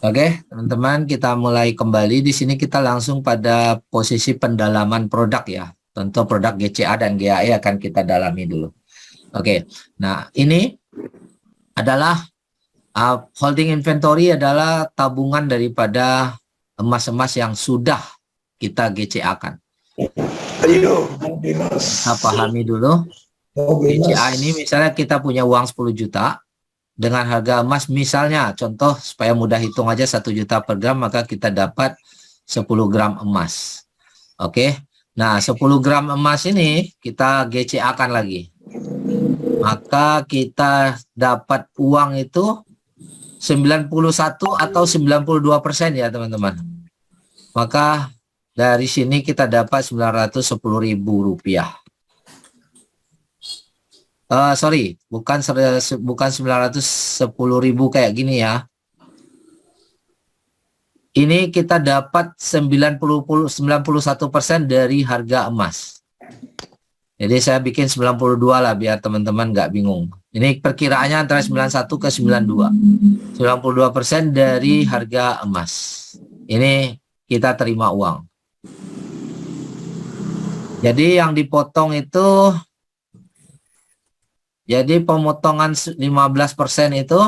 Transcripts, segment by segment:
Oke, teman-teman, kita mulai kembali. Di sini kita langsung pada posisi pendalaman produk ya. Tentu produk GCA dan GAE akan kita dalami dulu. Oke, nah ini adalah holding inventory adalah tabungan daripada emas-emas yang sudah kita GCA-kan. Kita pahami dulu. GCA ini misalnya kita punya uang 10 juta. Dengan harga emas misalnya, contoh supaya mudah hitung aja 1 juta per gram, maka kita dapat 10 gram emas. Oke, nah 10 gram emas ini kita GCA-kan lagi. Maka kita dapat uang itu 91 atau 92% ya teman-teman. Maka dari sini kita dapat Rp910.000. Sorry, bukan 910.000 kayak gini ya. Ini kita dapat 91% dari harga emas. Jadi saya bikin 92 lah biar teman-teman nggak bingung. Ini perkiraannya antara 91 ke 92. 92% dari harga emas. Ini kita terima uang. Jadi yang dipotong itu, jadi pemotongan 15% itu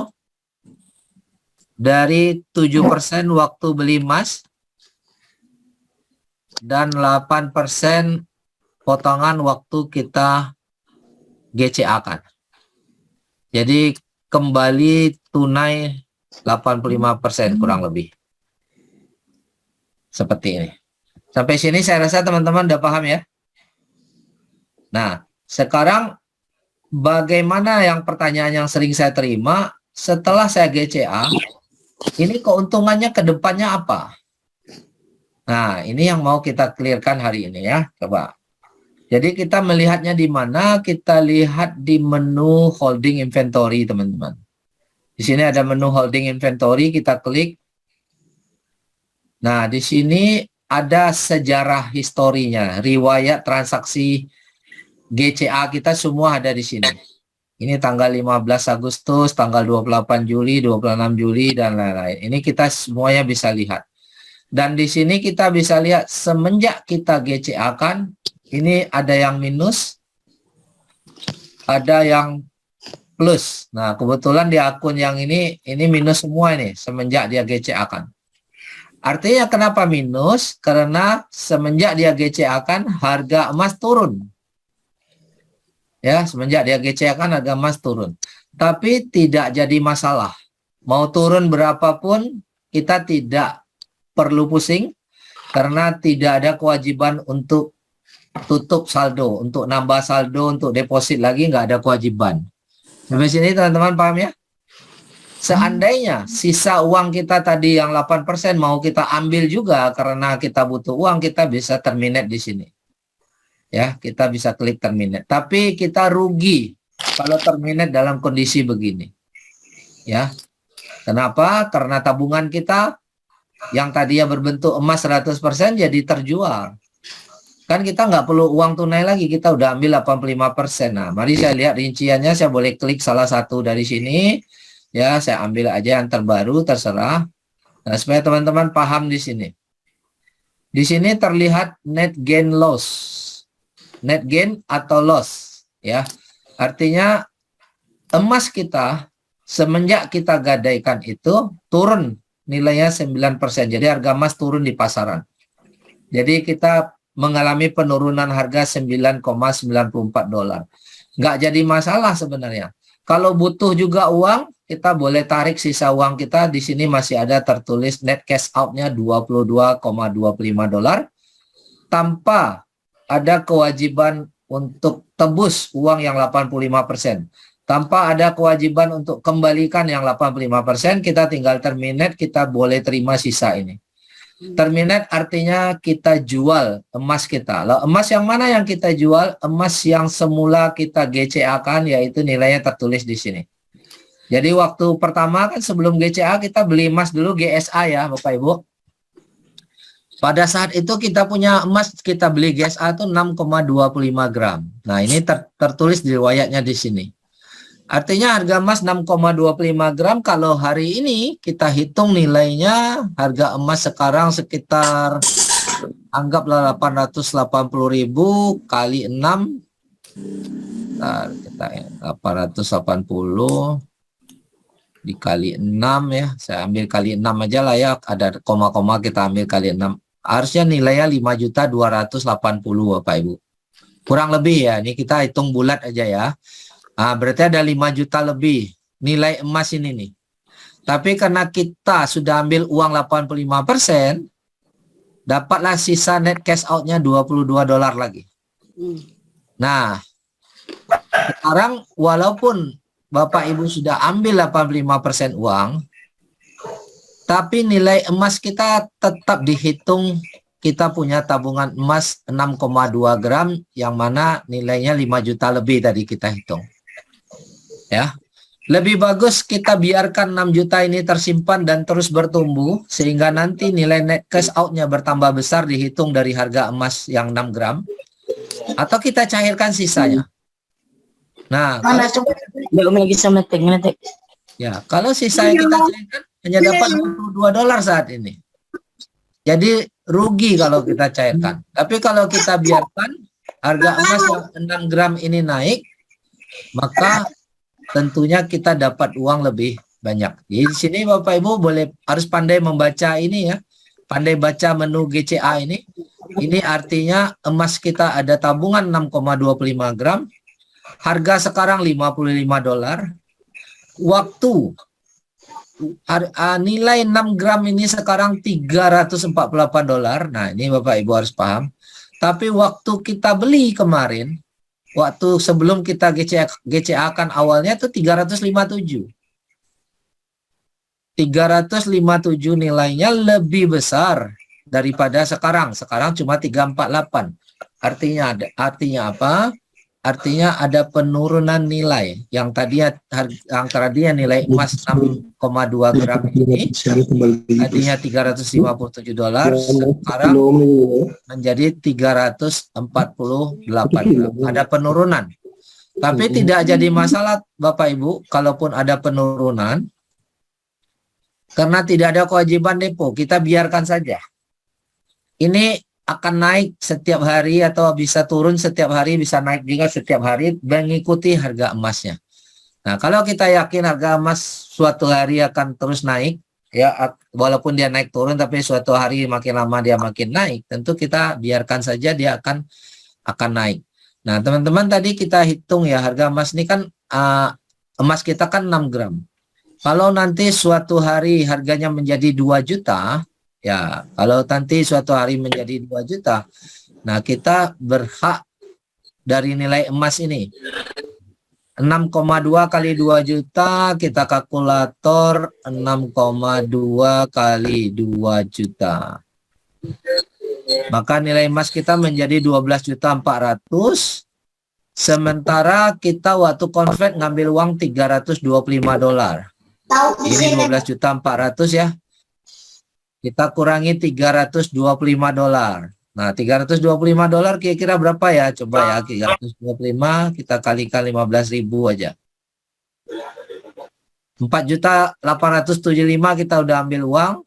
dari 7% waktu beli emas dan 8% potongan waktu kita GCA-kan. Jadi kembali tunai 85% kurang lebih. Seperti ini. Sampai sini saya rasa teman-teman udah paham ya. Nah, sekarang bagaimana yang pertanyaan yang sering saya terima setelah saya GCA, ini keuntungannya ke depannya apa? Nah, ini yang mau kita clearkan hari ini ya, coba. Jadi kita melihatnya di mana? Kita lihat di menu holding inventory, teman-teman. Di sini ada menu holding inventory, kita klik. Nah, di sini ada sejarah historinya, riwayat transaksi GCA kita semua ada di sini. Ini tanggal 15 Agustus, tanggal 28 Juli, 26 Juli, dan lain-lain. Ini kita semuanya bisa lihat. Dan di sini kita bisa lihat semenjak kita GCA-kan, ini ada yang minus, ada yang plus. Nah, kebetulan di akun yang ini minus semua ini, semenjak dia GCA-kan. Artinya kenapa minus? Karena semenjak dia GCA-kan, harga emas turun. Ya, semenjak dia GCA-kan harga emas turun. Tapi tidak jadi masalah. Mau turun berapapun, kita tidak perlu pusing, karena tidak ada kewajiban untuk tutup saldo, untuk nambah saldo, untuk deposit lagi, nggak ada kewajiban. Sampai sini teman-teman paham ya? Seandainya sisa uang kita tadi yang 8% mau kita ambil juga karena kita butuh uang, kita bisa terminate di sini. Ya, kita bisa klik terminate. Tapi kita rugi kalau terminate dalam kondisi begini. Ya. Kenapa? Karena tabungan kita yang tadinya berbentuk emas 100% jadi terjual. Kan kita nggak perlu uang tunai lagi, kita udah ambil 85%. Nah, mari saya lihat rinciannya, saya boleh klik salah satu dari sini. Ya, saya ambil aja yang terbaru, terserah. Nah, supaya teman-teman paham di sini. Di sini terlihat net gain loss. Net gain atau loss, ya. Artinya emas kita semenjak kita gadaikan itu turun nilainya 9%. Jadi harga emas turun di pasaran. Jadi kita mengalami penurunan harga $9,94. Nggak jadi masalah sebenarnya. Kalau butuh juga uang, kita boleh tarik sisa uang kita. Di sini masih ada tertulis net cash out-nya $22,25 tanpa ada kewajiban untuk tebus uang yang 85%. Tanpa ada kewajiban untuk kembalikan yang 85%, kita tinggal terminate, kita boleh terima sisa ini. Terminate artinya kita jual emas kita. Lalu emas yang mana yang kita jual? Emas yang semula kita GCA-kan, yaitu nilainya tertulis di sini. Jadi waktu pertama kan sebelum GCA kita beli emas dulu GSA ya Bapak Ibu. Pada saat itu kita punya emas, kita beli GSA itu 6,25 gram. Nah, ini tertulis di riwayatnya di sini. Artinya harga emas 6,25 gram kalau hari ini kita hitung nilainya harga emas sekarang sekitar anggaplah 880.000 kali 6. Nah, kita 880 dikali 6 ya. Saya ambil kali 6 aja lah ya. Ada koma-koma kita ambil kali 6. Harusnya nilainya 5.280 Bapak Ibu. Kurang lebih ya. Ini kita hitung bulat aja ya. Nah, berarti ada 5 juta lebih nilai emas ini nih. Tapi karena kita sudah ambil uang 85%, dapatlah sisa net cash out-nya $22 lagi. Nah, sekarang walaupun Bapak Ibu sudah ambil 85% uang, tapi nilai emas kita tetap dihitung, kita punya tabungan emas 6,2 gram yang mana nilainya 5 juta lebih tadi kita hitung. Ya. Lebih bagus kita biarkan 6 juta ini tersimpan dan terus bertumbuh sehingga nanti nilai net cash out-nya bertambah besar dihitung dari harga emas yang 6 gram. Atau kita cairkan sisanya. Nah, kalau sisa yang kita cairkan hanya dapat $22 saat ini. Jadi rugi kalau kita cairkan. Tapi kalau kita biarkan harga emas yang 6 gram ini naik, maka tentunya kita dapat uang lebih banyak. Di sini Bapak Ibu harus pandai membaca ini ya. Pandai baca menu GCA ini. Ini artinya emas kita ada tabungan 6,25 gram. Harga sekarang $55. Waktu nilai 6 gram ini sekarang $348. Nah, ini Bapak Ibu harus paham. Tapi waktu kita beli kemarin, waktu sebelum kita GCA kan awalnya itu 357. 357 nilainya lebih besar daripada sekarang. Sekarang cuma 348. Artinya apa? Artinya ada penurunan nilai. Yang tadinya nilai emas 6,2 gram ini tadinya $357, sekarang menjadi 348 gram. Ada penurunan. Tapi tidak jadi masalah Bapak Ibu kalaupun ada penurunan, karena tidak ada kewajiban depo, kita biarkan saja. Ini akan naik setiap hari atau bisa turun setiap hari, bisa naik juga setiap hari mengikuti harga emasnya. Nah, kalau kita yakin harga emas suatu hari akan terus naik, ya walaupun dia naik turun tapi suatu hari makin lama dia makin naik, tentu kita biarkan saja dia akan naik. Nah, teman-teman tadi kita hitung ya harga emas ini kan emas kita kan 6 gram. Kalau nanti suatu hari harganya menjadi 2 juta, ya, kalau nanti suatu hari menjadi 2 juta, nah kita berhak dari nilai emas ini. 6,2 kali 2 juta, kita kalkulator 6,2 kali 2 juta. Maka nilai emas kita menjadi 12.400.000. Sementara kita waktu convert ngambil uang $325. Ini 12.400.000 ya. Kita kurangi $325. Nah, $325 kira-kira berapa ya? Coba ya, 325 kita kalikan 15.000 aja. 4.875 kita udah ambil uang.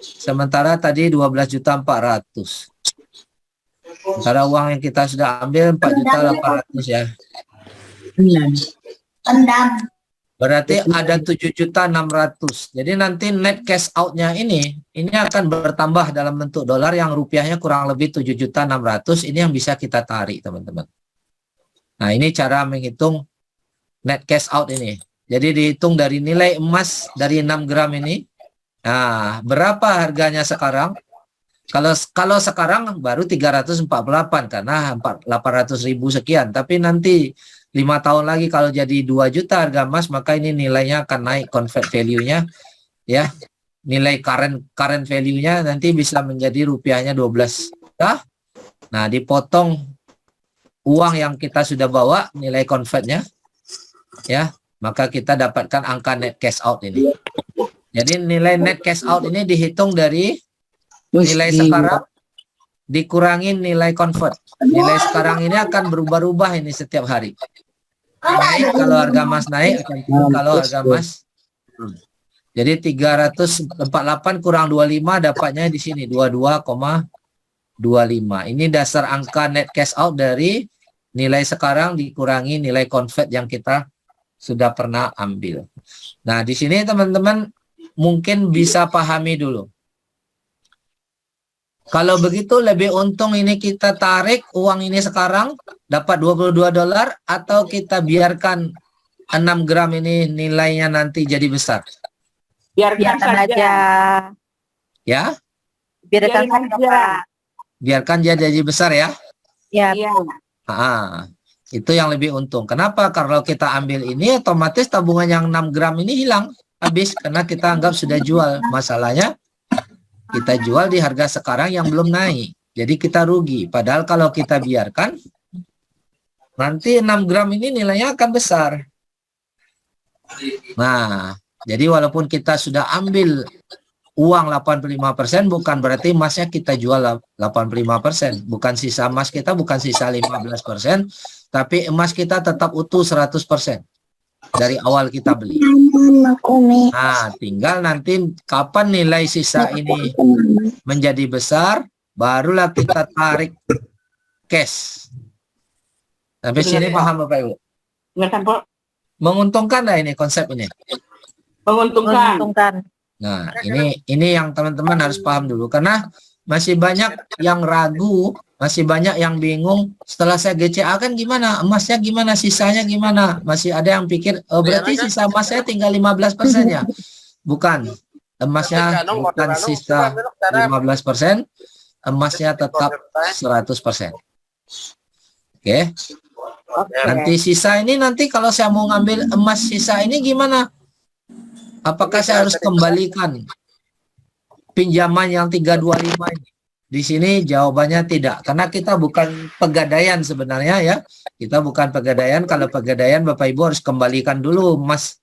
Sementara tadi 12.400.000. Sementara uang yang kita sudah ambil 4.800.000 ya. Berarti ada 7.600.000. Jadi nanti net cash out-nya ini akan bertambah dalam bentuk dolar yang rupiahnya kurang lebih 7.600.000. Ini yang bisa kita tarik, teman-teman. Nah, ini cara menghitung net cash out ini. Jadi dihitung dari nilai emas dari 6 gram ini. Nah, berapa harganya sekarang? Kalau sekarang baru 348 karena 800.000 sekian. Tapi nanti 5 tahun lagi kalau jadi 2 juta harga emas, maka ini nilainya akan naik convert value-nya ya. Nilai current value-nya nanti bisa menjadi rupiahnya 12 juta. Nah, dipotong uang yang kita sudah bawa, nilai convertnya ya, maka kita dapatkan angka net cash out ini. Jadi nilai net cash out ini dihitung dari nilai sekarang dikurangi nilai convert. Nilai sekarang ini akan berubah-ubah ini setiap hari. naik kalau harga emas naik, akan turun kalau harga emas turun. Jadi 348 kurang 25 dapatnya di sini 22,25. Ini dasar angka net cash out dari nilai sekarang dikurangi nilai convert yang kita sudah pernah ambil. Nah, di sini teman-teman mungkin bisa pahami dulu. Kalau begitu lebih untung ini kita tarik uang ini sekarang dapat 22 dolar atau kita biarkan 6 gram ini nilainya nanti jadi besar. Biarkan saja. Ya? Biarkan saja, Pak. Biarkan dia jadi besar ya. Ya. Itu yang lebih untung. Kenapa? Kalau kita ambil ini otomatis tabungan yang 6 gram ini hilang. Habis karena kita anggap sudah jual. Masalahnya kita jual di harga sekarang yang belum naik. Jadi kita rugi. Padahal kalau kita biarkan, nanti 6 gram ini nilainya akan besar. Nah, jadi walaupun kita sudah ambil uang 85%, bukan berarti emasnya kita jual 85%. Bukan sisa emas kita, bukan sisa 15%, tapi emas kita tetap utuh 100%. Dari awal kita beli. Nah, tinggal nanti kapan nilai sisa ini menjadi besar, barulah kita tarik cash. Sampai sini paham Bapak Ibu? Menguntungkan nggak ini konsep ini? Menguntungkan. Nah, ini yang teman-teman harus paham dulu, karena masih banyak yang ragu, masih banyak yang bingung. Setelah saya GCA kan gimana? Emasnya gimana? Sisanya gimana? Masih ada yang pikir, oh berarti sisa emas saya tinggal 15% ya? Bukan. Emasnya bukan sisa 15%, emasnya tetap 100%. Oke. Nanti sisa ini nanti kalau saya mau ngambil emas sisa ini gimana? Apakah saya harus kembalikan pinjaman yang 325 ini? Di sini jawabannya tidak, karena kita bukan pegadaian sebenarnya ya. Kita bukan pegadaian. Kalau pegadaian Bapak Ibu harus kembalikan dulu emas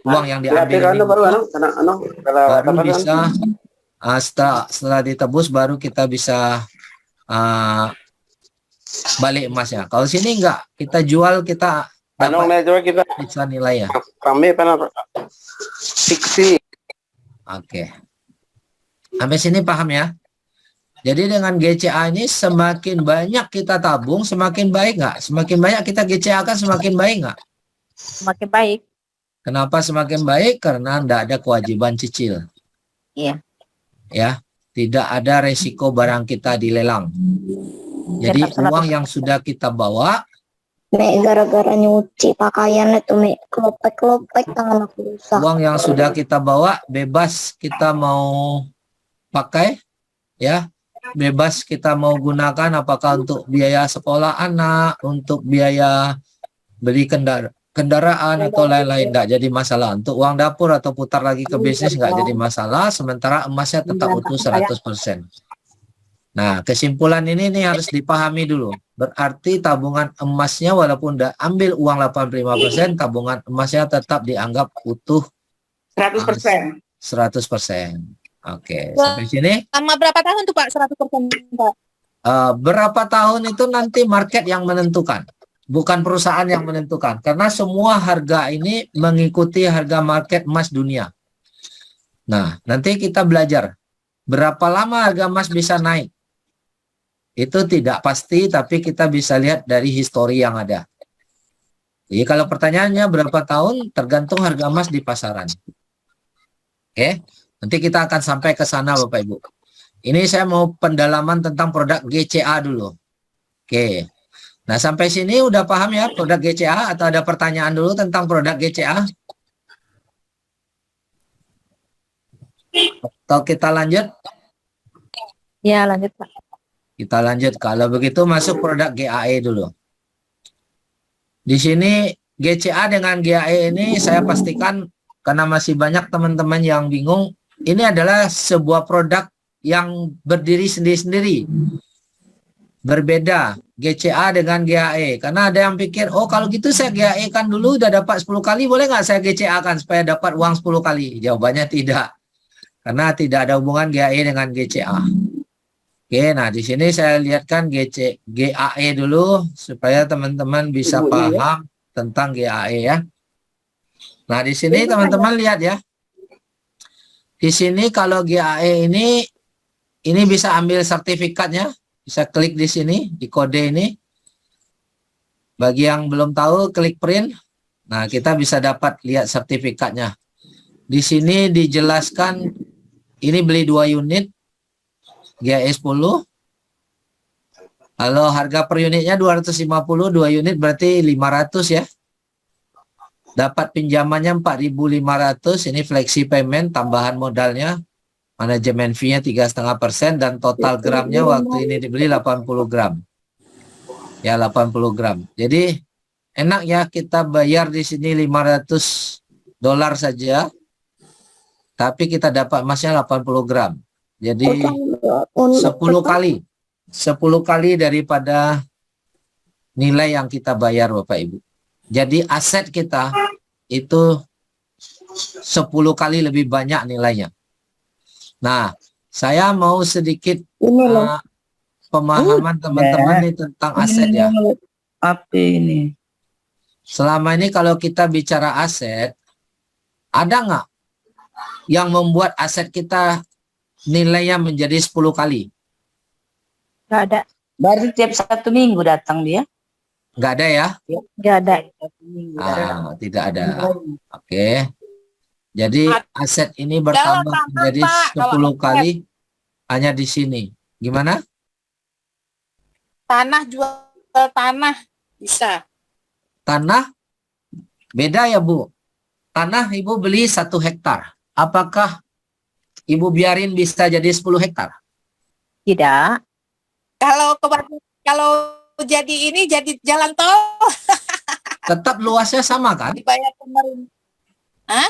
uang yang diambil ini. Baru bisa setelah ditebus baru kita bisa balik emasnya. Kalau sini enggak, kita jual kita dapat bisa nilainya. Oke. Sampai sini paham ya? Jadi dengan GCA ini semakin banyak kita tabung, semakin baik nggak? Semakin banyak kita GCA kan semakin baik nggak? Semakin baik. Kenapa semakin baik? Karena tidak ada kewajiban cicil. Iya. Ya, tidak ada resiko barang kita dilelang. Jadi uang yang sudah kita bawa, gara-gara nyuci pakaian itu kelopek tangan aku rusak. Uang yang sudah kita bawa bebas kita mau pakai, ya. Bebas kita mau gunakan apakah untuk biaya sekolah anak, untuk biaya beli kendaraan atau lain-lain, enggak jadi masalah. Untuk uang dapur atau putar lagi ke bisnis enggak jadi masalah, sementara emasnya tetap utuh 100%. Nah, kesimpulan ini nih harus dipahami dulu. Berarti tabungan emasnya walaupun udah ambil uang 85%, tabungan emasnya tetap dianggap utuh 100%. 100%. Oke, sampai sini. Sama berapa tahun tuh Pak 100%, Pak? Berapa tahun itu nanti market yang menentukan, bukan perusahaan yang menentukan, karena semua harga ini mengikuti harga market emas dunia. Nah, nanti kita belajar berapa lama harga emas bisa naik. Itu tidak pasti, tapi kita bisa lihat dari histori yang ada. Jadi kalau pertanyaannya berapa tahun, tergantung harga emas di pasaran. Oke, nanti kita akan sampai ke sana Bapak Ibu. Ini saya mau pendalaman tentang produk GCA dulu. Oke. Nah, sampai sini udah paham ya produk GCA atau ada pertanyaan dulu tentang produk GCA? Atau kita lanjut? Ya, lanjut Pak. Kita lanjut. Kalau begitu masuk produk GAE dulu. Di sini GCA dengan GAE ini saya pastikan karena masih banyak teman-teman yang bingung. Ini adalah sebuah produk yang berdiri sendiri-sendiri. Berbeda GCA dengan GAE. Karena ada yang pikir, oh kalau gitu saya GAE kan dulu udah dapat 10 kali, boleh nggak saya GCA kan supaya dapat uang 10 kali? Jawabannya tidak. Karena tidak ada hubungan GAE dengan GCA. Oke, nah di sini saya lihatkan GAE dulu supaya teman-teman bisa paham tentang GAE ya. Nah, di sini teman-teman lihat ya. Di sini kalau GAE ini bisa ambil sertifikatnya, bisa klik di sini, di kode ini. Bagi yang belum tahu, klik print. Nah, kita bisa dapat lihat sertifikatnya. Di sini dijelaskan ini beli 2 unit GAE 10. Kalau harga per unitnya 250, 2 unit berarti 500 ya. Dapat pinjamannya 4.500, ini flexi payment, tambahan modalnya, manajemen fee-nya 3,5% dan total gramnya waktu ini dibeli 80 gram. Ya, 80 gram. Jadi enak ya, kita bayar di sini $500 saja. Tapi kita dapat emasnya 80 gram. Jadi 10 kali. 10 kali daripada nilai yang kita bayar Bapak Ibu. Jadi aset kita itu 10 kali lebih banyak nilainya. Nah, saya mau sedikit pemahaman teman-teman nih tentang aset ya. Apa ini? Selama ini kalau kita bicara aset, ada nggak yang membuat aset kita nilainya menjadi 10 kali? Nggak ada. Berarti tiap 1 minggu datang dia? Nggak ada ya? Nggak ada. Tidak ada. Oke. Jadi aset ini bertambah menjadi 10 kali hanya di sini. Gimana? Tanah, jual tanah bisa. Tanah beda ya Bu. Tanah Ibu beli 1 hektar. Apakah Ibu biarin bisa jadi 10 hektar? Tidak. Kalau jadi ini jadi jalan tol Tetap luasnya sama kan? dibayar pemerintah.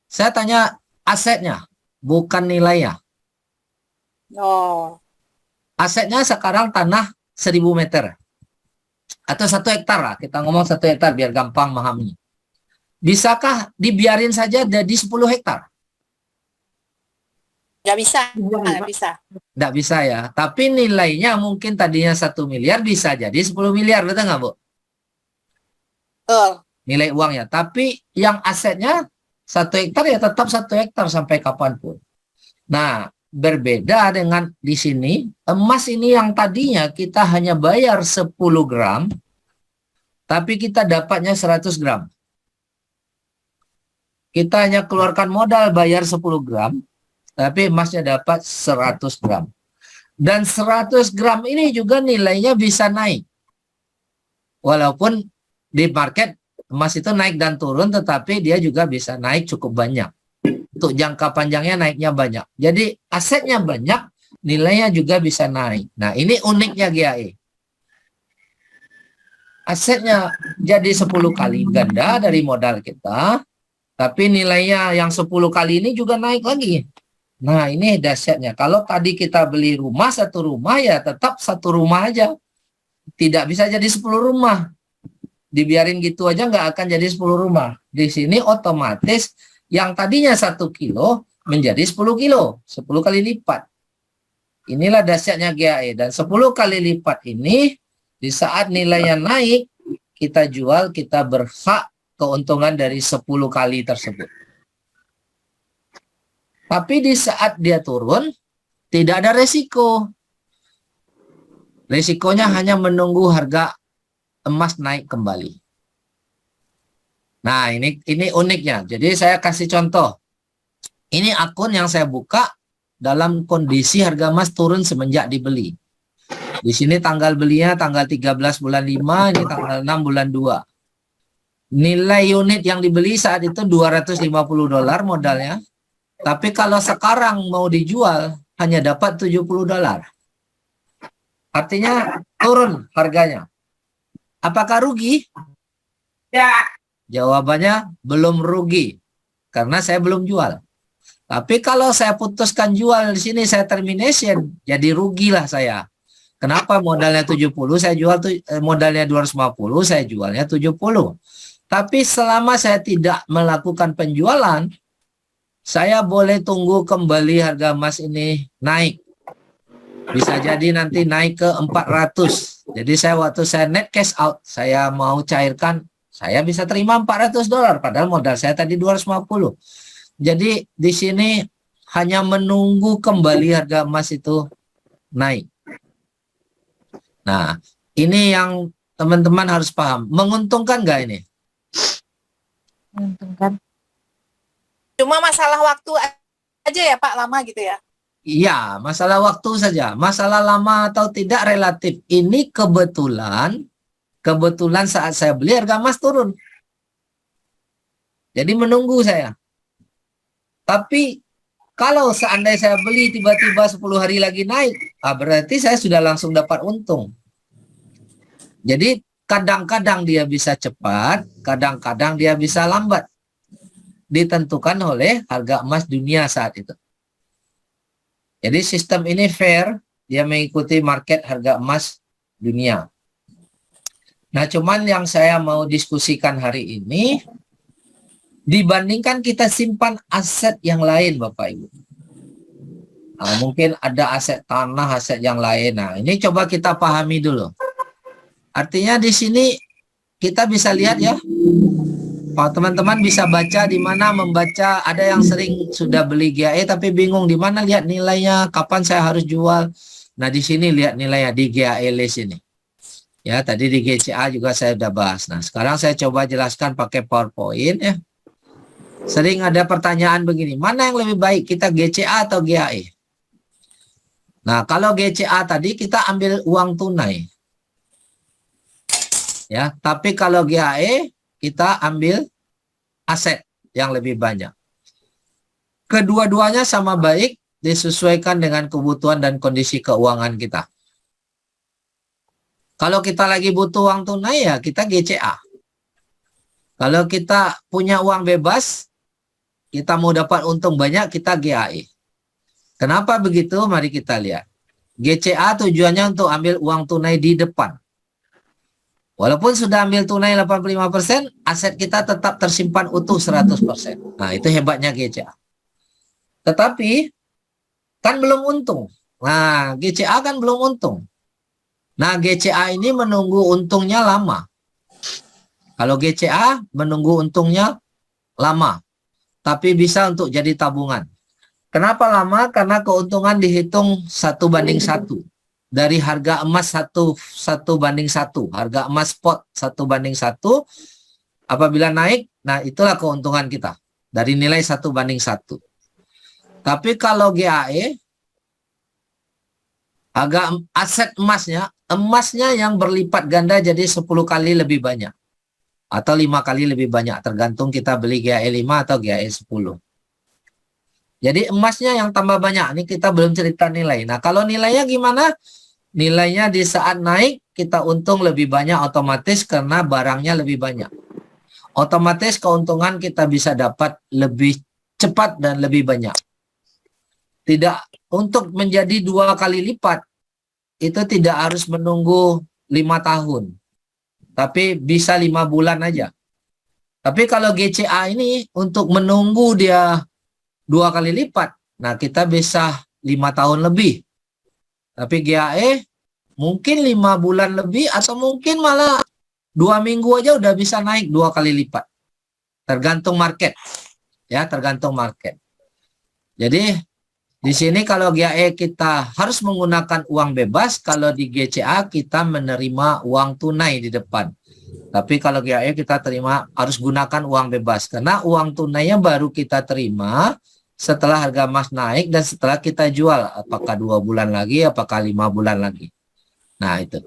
Saya tanya asetnya, bukan nilainya. Oh. Asetnya sekarang tanah 1.000 meter. Atau 1 hektar lah. Kita ngomong 1 hektar biar gampang memahami. Bisakah dibiarin saja jadi 10 hektar? Nggak bisa. Nggak bisa. Nggak bisa ya. Tapi nilainya mungkin tadinya 1 miliar bisa jadi 10 miliar. Betul nggak Bu? Betul. Nilai uangnya. Tapi yang asetnya 1 hektar ya tetap 1 hektar sampai kapanpun. Nah, berbeda dengan di sini. Emas ini yang tadinya kita hanya bayar 10 gram. Tapi kita dapatnya 100 gram. Kita hanya keluarkan modal bayar 10 gram. Tapi emasnya dapat 100 gram. Dan 100 gram ini juga nilainya bisa naik. Walaupun di market emas itu naik dan turun, tetapi dia juga bisa naik cukup banyak. Untuk jangka panjangnya naiknya banyak. Jadi asetnya banyak, nilainya juga bisa naik. Nah, ini uniknya GAE. Asetnya jadi 10 kali ganda dari modal kita, tapi nilainya yang 10 kali ini juga naik lagi. Nah, ini dahsyatnya. Kalau tadi kita beli rumah, 1 rumah ya tetap 1 rumah aja. Tidak bisa jadi 10 rumah. Dibiarin gitu aja nggak akan jadi 10 rumah. Di sini otomatis yang tadinya 1 kilo menjadi 10 kilo. 10 kali lipat. Inilah dahsyatnya GAE. Dan 10 kali lipat ini, di saat nilainya naik, kita jual, kita berhak keuntungan dari 10 kali tersebut. Tapi di saat dia turun, tidak ada resiko. Resikonya hanya menunggu harga emas naik kembali. Nah, ini uniknya. Jadi saya kasih contoh. Ini akun yang saya buka dalam kondisi harga emas turun semenjak dibeli. Di sini tanggal belinya tanggal 13 bulan 5, ini tanggal 6 bulan 2. Nilai unit yang dibeli saat itu $250 modalnya. Tapi kalau sekarang mau dijual hanya dapat $70. Artinya turun harganya. Apakah rugi? Ya. Jawabannya belum rugi. Karena saya belum jual. Tapi kalau saya putuskan jual di sini, saya termination, jadi rugilah saya. Kenapa modalnya 70, saya jual modalnya 250, saya jualnya 70. Tapi selama saya tidak melakukan penjualan, saya boleh tunggu kembali harga emas ini naik. Bisa jadi nanti naik ke 400. Jadi waktu saya net cash out, saya mau cairkan Saya bisa terima $400, padahal modal saya tadi 250. Jadi di sini hanya menunggu kembali harga emas itu naik. Nah, ini yang teman-teman harus paham. Menguntungkan nggak ini? Menguntungkan. Cuma masalah waktu aja ya Pak, lama gitu ya. Iya, masalah waktu saja. Masalah lama atau tidak relatif. Ini kebetulan saat saya beli harga emas turun. Jadi menunggu saya. Tapi kalau seandainya saya beli tiba-tiba 10 hari lagi naik, berarti saya sudah langsung dapat untung. Jadi kadang-kadang dia bisa cepat, kadang-kadang dia bisa lambat. Ditentukan oleh harga emas dunia saat itu. Jadi sistem ini fair, dia mengikuti market harga emas dunia. Nah, cuman yang saya mau diskusikan hari ini, dibandingkan kita simpan aset yang lain, Bapak Ibu. Nah, mungkin ada aset tanah, aset yang lain. Nah, ini coba kita pahami dulu. Artinya di sini kita bisa lihat ya, teman-teman bisa baca di mana membaca. Ada yang sering sudah beli GAE tapi bingung di mana lihat nilainya, kapan saya harus jual. Nah, di sini lihat nilainya di GAE list ini. Ya, tadi di GCA juga saya sudah bahas. Nah, sekarang saya coba jelaskan pakai PowerPoint ya. Sering ada pertanyaan begini, mana yang lebih baik, kita GCA atau GAE? Nah, kalau GCA tadi kita ambil uang tunai. Ya, tapi kalau GAE kita ambil aset yang lebih banyak. Kedua-duanya sama baik, disesuaikan dengan kebutuhan dan kondisi keuangan kita. Kalau kita lagi butuh uang tunai ya kita GCA. Kalau kita punya uang bebas, kita mau dapat untung banyak, kita GAE. Kenapa begitu? Mari kita lihat. GCA tujuannya untuk ambil uang tunai di depan. Walaupun sudah ambil tunai 85%, aset kita tetap tersimpan utuh 100%. Nah, itu hebatnya GCA. Tetapi, kan belum untung. Nah, GCA kan belum untung. Nah, GCA ini menunggu untungnya lama. Kalau GCA menunggu untungnya lama. Tapi bisa untuk jadi tabungan. Kenapa lama? Karena keuntungan dihitung 1:1. Dari harga emas 1:1, harga emas spot 1:1, apabila naik, nah itulah keuntungan kita dari nilai 1:1. Tapi kalau GAE, harga aset emasnya yang berlipat ganda jadi 10 kali lebih banyak atau 5 kali lebih banyak, tergantung kita beli GAE 5 atau GAE 10. Jadi emasnya yang tambah banyak. Ini kita belum cerita nilai. Nah, kalau nilainya gimana? Nilainya di saat naik kita untung lebih banyak otomatis karena barangnya lebih banyak. Otomatis keuntungan kita bisa dapat lebih cepat dan lebih banyak. Tidak, untuk menjadi 2 kali lipat itu tidak harus menunggu 5 tahun. Tapi bisa 5 bulan aja. Tapi kalau GCA ini untuk menunggu dia 2 kali lipat, nah kita bisa 5 tahun lebih. Tapi GAE mungkin 5 bulan lebih atau mungkin malah 2 minggu aja udah bisa naik 2 kali lipat. Tergantung market. Ya, tergantung market. Jadi di sini kalau GAE kita harus menggunakan uang bebas, kalau di GCA kita menerima uang tunai di depan. Tapi kalau GAE kita harus gunakan uang bebas karena uang tunainya baru kita terima setelah harga emas naik dan setelah kita jual, apakah 2 bulan lagi, apakah 5 bulan lagi. Nah itu.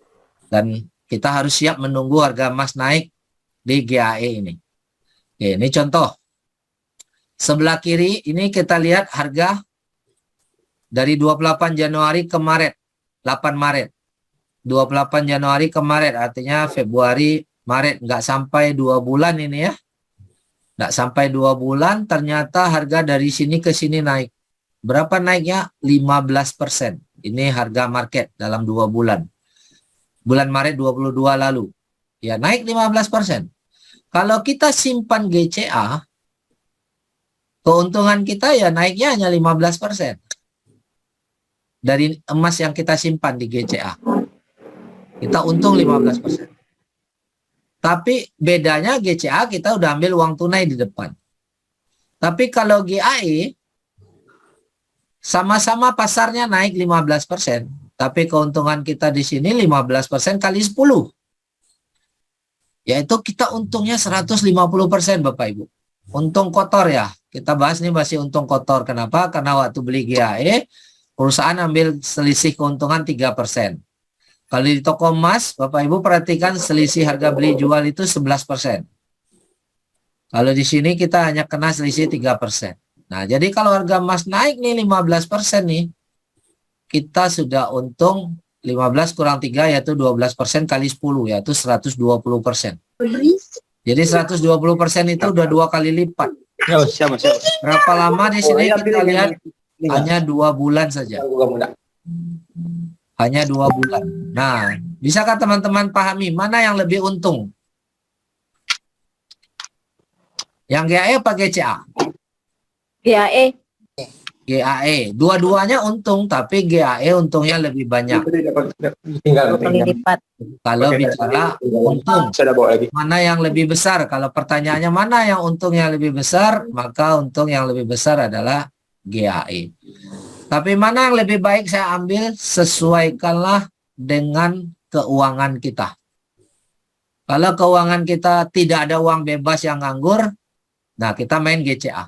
Dan kita harus siap menunggu harga emas naik di GAE ini. Oke, ini contoh. Sebelah kiri ini kita lihat harga dari 28 Januari ke Maret, 8 Maret. 28 Januari ke Maret, artinya Februari, Maret, nggak sampai 2 bulan ini ya. Nggak sampai 2 bulan, ternyata harga dari sini ke sini naik. Berapa naiknya? 15%. Ini harga market dalam 2 bulan. Bulan Maret 22 lalu. Ya, naik 15%. Kalau kita simpan GCA, keuntungan kita ya naiknya hanya 15%. Dari emas yang kita simpan di GCA. Kita untung 15%. Tapi bedanya GCA kita udah ambil uang tunai di depan. Tapi kalau GAE sama-sama pasarnya naik 15%, tapi keuntungan kita di sini 15% kali 10. Yaitu kita untungnya 150% Bapak Ibu. Untung kotor ya. Kita bahas nih masih untung kotor. Kenapa? Karena waktu beli GAE, perusahaan ambil selisih keuntungan 3%. Kalau di toko emas, Bapak Ibu perhatikan selisih harga beli jual itu 11%. Kalau di sini kita hanya kena selisih 3%. Nah, jadi kalau harga emas naik nih 15% nih, kita sudah untung 15 kurang 3 yaitu 12% kali 10 yaitu 120%. Jadi 120% itu udah 2 kali lipat. Berapa lama di sini kita lihat hanya 2 bulan saja. Hanya 2 bulan. Nah, bisakah teman-teman pahami mana yang lebih untung? Yang GAE apa GCA? GAE. GAE. Dua-duanya untung, tapi GAE untungnya lebih banyak. Kali lipat. Kalau bicara untung, mana yang lebih besar? Kalau pertanyaannya mana yang untungnya lebih besar, maka untung yang lebih besar adalah GAE. Tapi mana yang lebih baik saya ambil, sesuaikanlah dengan keuangan kita. Kalau keuangan kita tidak ada uang bebas yang nganggur, nah kita main GCA.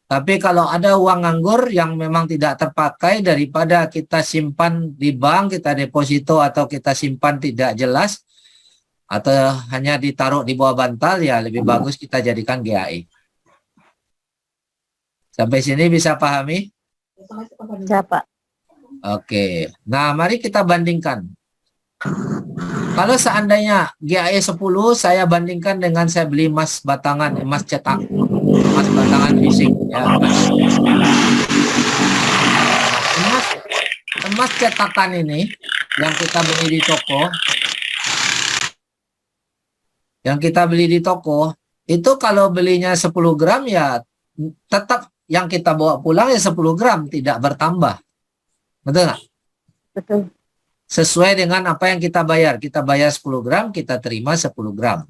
Tapi kalau ada uang nganggur yang memang tidak terpakai, daripada kita simpan di bank, kita deposito atau kita simpan tidak jelas, atau hanya ditaruh di bawah bantal, ya lebih bagus kita jadikan GAE. Sampai sini bisa pahami? Siapa? Oke, nah mari kita bandingkan. Kalau seandainya GAE 10 saya bandingkan dengan saya beli emas batangan, emas cetak, emas batangan fisik ya. Emas cetakan ini yang kita beli di toko, itu kalau belinya 10 gram ya tetap yang kita bawa pulang ya 10 gram, tidak bertambah. Betul nggak? Betul. Sesuai dengan apa yang kita bayar. Kita bayar 10 gram, kita terima 10 gram.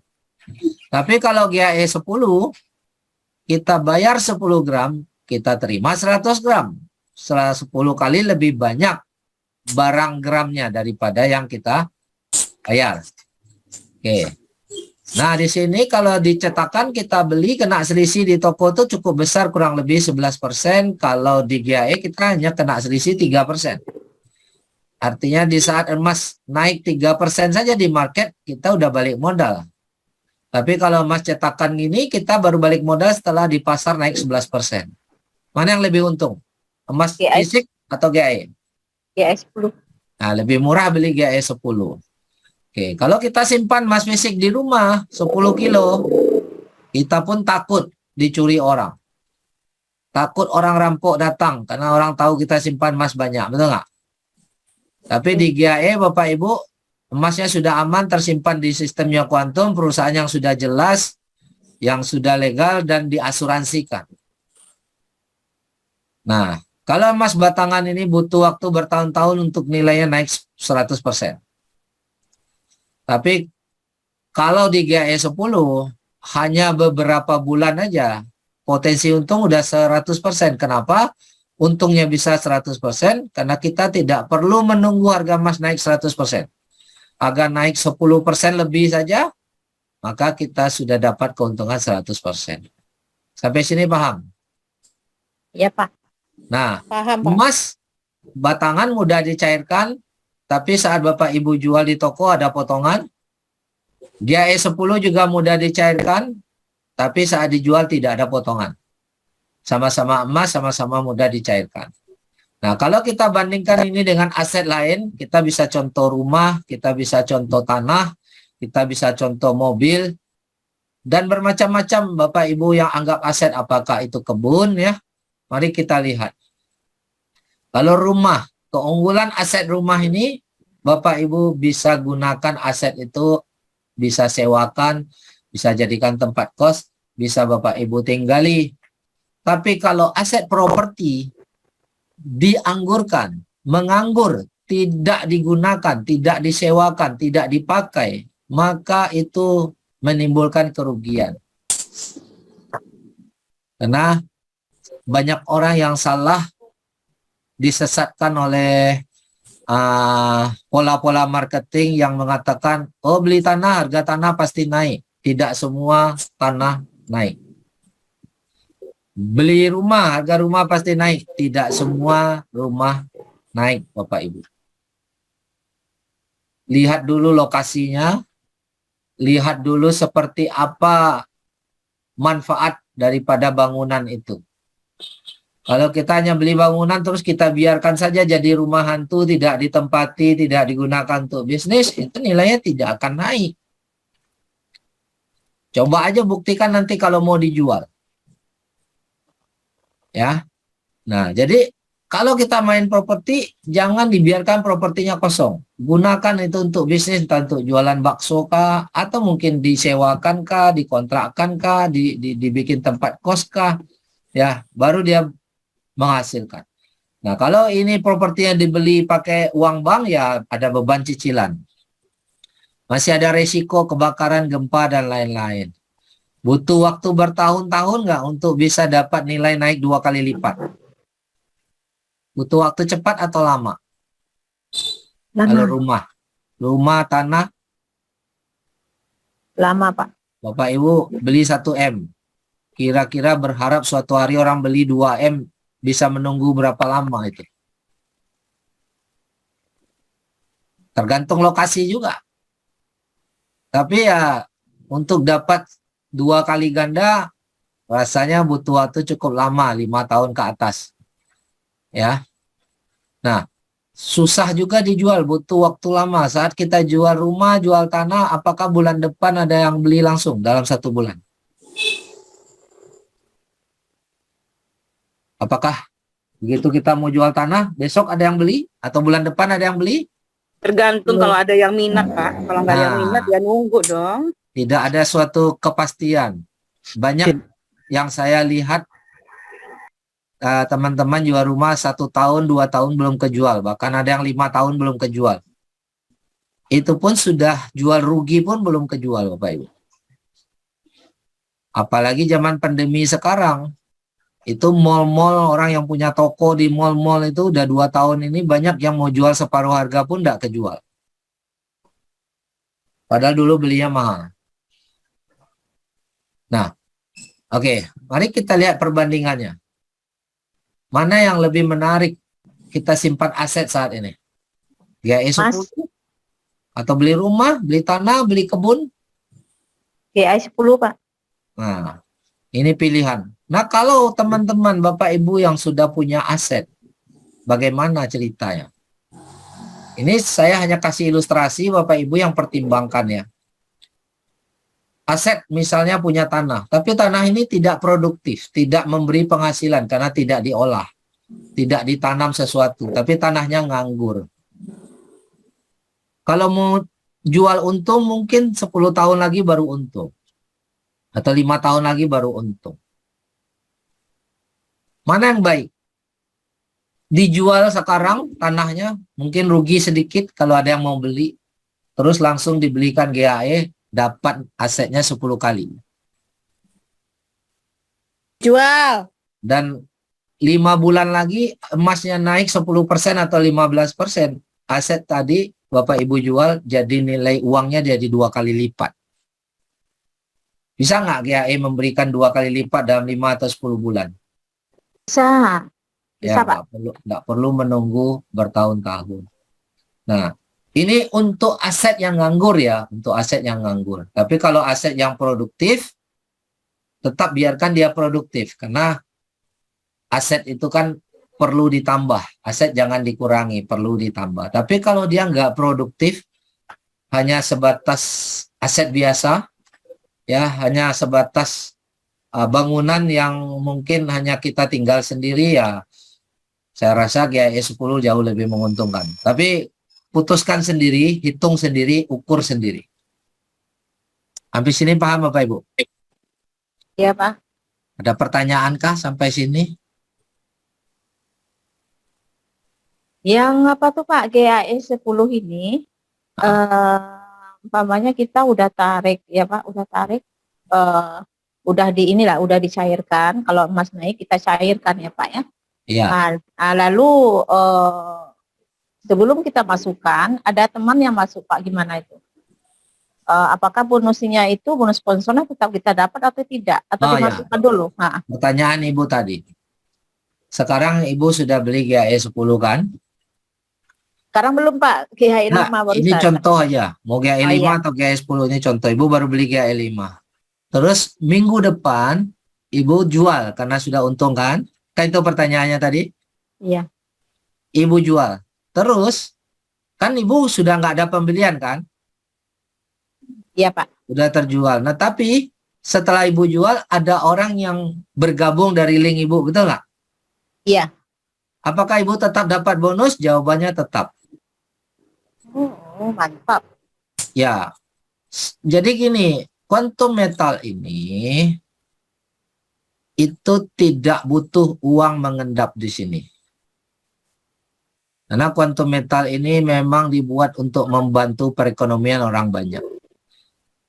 Tapi kalau GAE 10, kita bayar 10 gram, kita terima 100 gram. 10 kali lebih banyak barang gramnya daripada yang kita bayar. Oke. Nah, di sini kalau dicetakan kita beli kena selisih di toko itu cukup besar, kurang lebih 11%. Kalau di GAE kita hanya kena selisih 3%. Artinya di saat emas naik 3% saja di market, kita udah balik modal. Tapi kalau emas cetakan ini, kita baru balik modal setelah di pasar naik 11%. Mana yang lebih untung? Emas GAE. fisik atau GAE? GAE 10. Nah, lebih murah beli GAE 10. Oke, kalau kita simpan emas fisik di rumah 10 kilo, kita pun takut dicuri orang. Takut orang rampok datang karena orang tahu kita simpan emas banyak, betul nggak? Tapi di GAE Bapak Ibu, emasnya sudah aman, tersimpan di sistemnya kuantum, perusahaan yang sudah jelas, yang sudah legal dan diasuransikan. Nah, kalau emas batangan ini butuh waktu bertahun-tahun untuk nilainya naik 100%. Tapi kalau di GAE 10 hanya beberapa bulan aja potensi untung udah 100%. Kenapa? Untungnya bisa 100% karena kita tidak perlu menunggu harga emas naik 100%. Agar naik 10% lebih saja, maka kita sudah dapat keuntungan 100%. Sampai sini paham? Iya, Pak. Nah, Paham, Pak. emas batangan mudah dicairkan, tapi saat Bapak Ibu jual di toko ada potongan. GAE 10 juga mudah dicairkan, tapi saat dijual tidak ada potongan. Sama-sama emas, sama-sama mudah dicairkan. Nah, kalau kita bandingkan ini dengan aset lain, kita bisa contoh rumah, kita bisa contoh tanah, kita bisa contoh mobil, dan bermacam-macam Bapak Ibu yang anggap aset, apakah itu kebun ya. Mari kita lihat. Kalau rumah, keunggulan aset rumah ini, Bapak Ibu bisa gunakan aset itu, bisa sewakan, bisa jadikan tempat kos, bisa Bapak Ibu tinggali. Tapi kalau aset properti dianggurkan, menganggur, tidak digunakan, tidak disewakan, tidak dipakai, maka itu menimbulkan kerugian. Karena banyak orang yang salah disesatkan oleh pola-pola marketing yang mengatakan, oh beli tanah, harga tanah pasti naik. Tidak semua tanah naik. Beli rumah, harga rumah pasti naik. Tidak semua rumah naik, Bapak Ibu. Lihat dulu lokasinya, lihat dulu seperti apa manfaat daripada bangunan itu. Kalau kita hanya beli bangunan terus kita biarkan saja jadi rumah hantu, tidak ditempati, tidak digunakan untuk bisnis, itu nilainya tidak akan naik. Coba aja buktikan nanti kalau mau dijual. Ya. Nah, jadi kalau kita main properti, jangan dibiarkan propertinya kosong. Gunakan itu untuk bisnis, entah untuk jualan bakso kah, atau mungkin disewakan kah, dikontrakkan kah, dibikin tempat kos kah, ya, baru dia menghasilkan. Nah, kalau ini properti yang dibeli pakai uang bank, ya ada beban cicilan. Masih ada resiko kebakaran, gempa, dan lain-lain. Butuh waktu bertahun-tahun nggak untuk bisa dapat nilai naik 2 kali lipat? Butuh waktu cepat atau lama? Kalau rumah, tanah, Lama, Pak. Bapak Ibu beli 1 M. Kira-kira berharap suatu hari orang beli 2 M bisa menunggu berapa lama itu? Tergantung lokasi juga. Tapi ya untuk dapat 2 kali ganda rasanya butuh waktu cukup lama, 5 tahun ke atas. Ya. Nah, susah juga dijual, butuh waktu lama. Saat kita jual rumah, jual tanah, apakah bulan depan ada yang beli langsung dalam 1 bulan? Apakah begitu kita mau jual tanah, besok ada yang beli? Atau bulan depan ada yang beli? Tergantung kalau ada yang minat, Pak. Kalau nggak ada yang Nah. minat, ya nunggu dong. Tidak ada suatu kepastian. Banyak yang saya lihat teman-teman jual rumah 1 tahun, 2 tahun belum kejual. Bahkan ada yang 5 tahun belum kejual. Itu pun sudah jual rugi pun belum kejual, Bapak Ibu. Apalagi zaman pandemi sekarang. Itu mall-mall, orang yang punya toko di mall-mall itu udah 2 tahun ini banyak yang mau jual separuh harga pun tidak kejual. Padahal dulu belinya mahal. Nah, oke, mari kita lihat perbandingannya. Mana yang lebih menarik kita simpan aset saat ini? GAE 10 atau beli rumah, beli tanah, beli kebun? GAE 10, Pak. Nah, ini pilihan. Nah, kalau teman-teman Bapak Ibu yang sudah punya aset, bagaimana ceritanya? Ini saya hanya kasih ilustrasi Bapak Ibu yang pertimbangkan ya. Aset misalnya punya tanah, tapi tanah ini tidak produktif, tidak memberi penghasilan karena tidak diolah, tidak ditanam sesuatu, tapi tanahnya nganggur. Kalau mau jual untung mungkin 10 tahun lagi baru untung. Atau 5 tahun lagi baru untung. Mana yang baik? Dijual sekarang tanahnya, mungkin rugi sedikit kalau ada yang mau beli, terus langsung dibelikan GAE, dapat asetnya 10 kali. Jual. Dan 5 bulan lagi emasnya naik 10% atau 15%. Aset tadi Bapak Ibu jual, jadi nilai uangnya jadi 2 kali lipat. Bisa nggak GAE memberikan 2 kali lipat dalam 5 atau 10 bulan? Bisa. Bisa, Ya, Pak. nggak perlu menunggu bertahun-tahun. Nah, ini untuk aset yang nganggur ya, untuk aset yang nganggur. Tapi kalau aset yang produktif, tetap biarkan dia produktif. Karena aset itu kan perlu ditambah. Aset jangan dikurangi, perlu ditambah. Tapi kalau dia nggak produktif, hanya sebatas aset biasa, ya hanya sebatas bangunan yang mungkin hanya kita tinggal sendiri, ya saya rasa GAE 10 jauh lebih menguntungkan. Tapi putuskan sendiri, hitung sendiri, ukur sendiri. Sampai sini paham Bapak Ibu? Iya, Pak. Ada pertanyaankah sampai sini? Yang apa tuh, Pak? GAE 10 ini umpamanya kita udah tarik ya Pak, udah tarik, udah di inilah, udah dicairkan. Kalau emas naik kita cairkan ya Pak ya. Iya. Lalu sebelum kita masukkan, ada teman yang masuk Pak, gimana itu? Apakah bonusnya itu, bonus sponsornya tetap kita dapat atau tidak? Atau Oh, ya. dimasukkan dulu? Nah, Pertanyaan Ibu tadi. Sekarang Ibu sudah beli GAE 10 kan? sekarang belum Pak, GHI 5 Nah, baru ini saya. contoh aja. Mau GAE Oh, 5 iya. atau GAE 10 ini contoh. Ibu baru beli GAE 5. Terus minggu depan Ibu jual karena sudah untung kan? Kan itu pertanyaannya tadi. Iya. Ibu jual. Terus kan Ibu sudah nggak ada pembelian kan? Iya Pak. Udah terjual. Nah, tapi setelah Ibu jual ada orang yang bergabung dari link Ibu, betul nggak? Iya. Apakah Ibu tetap dapat bonus? Jawabannya tetap. Oh, mantap. Ya. Jadi gini, quantum metal ini itu tidak butuh uang mengendap di sini. Karena quantum metal ini memang dibuat untuk membantu perekonomian orang banyak.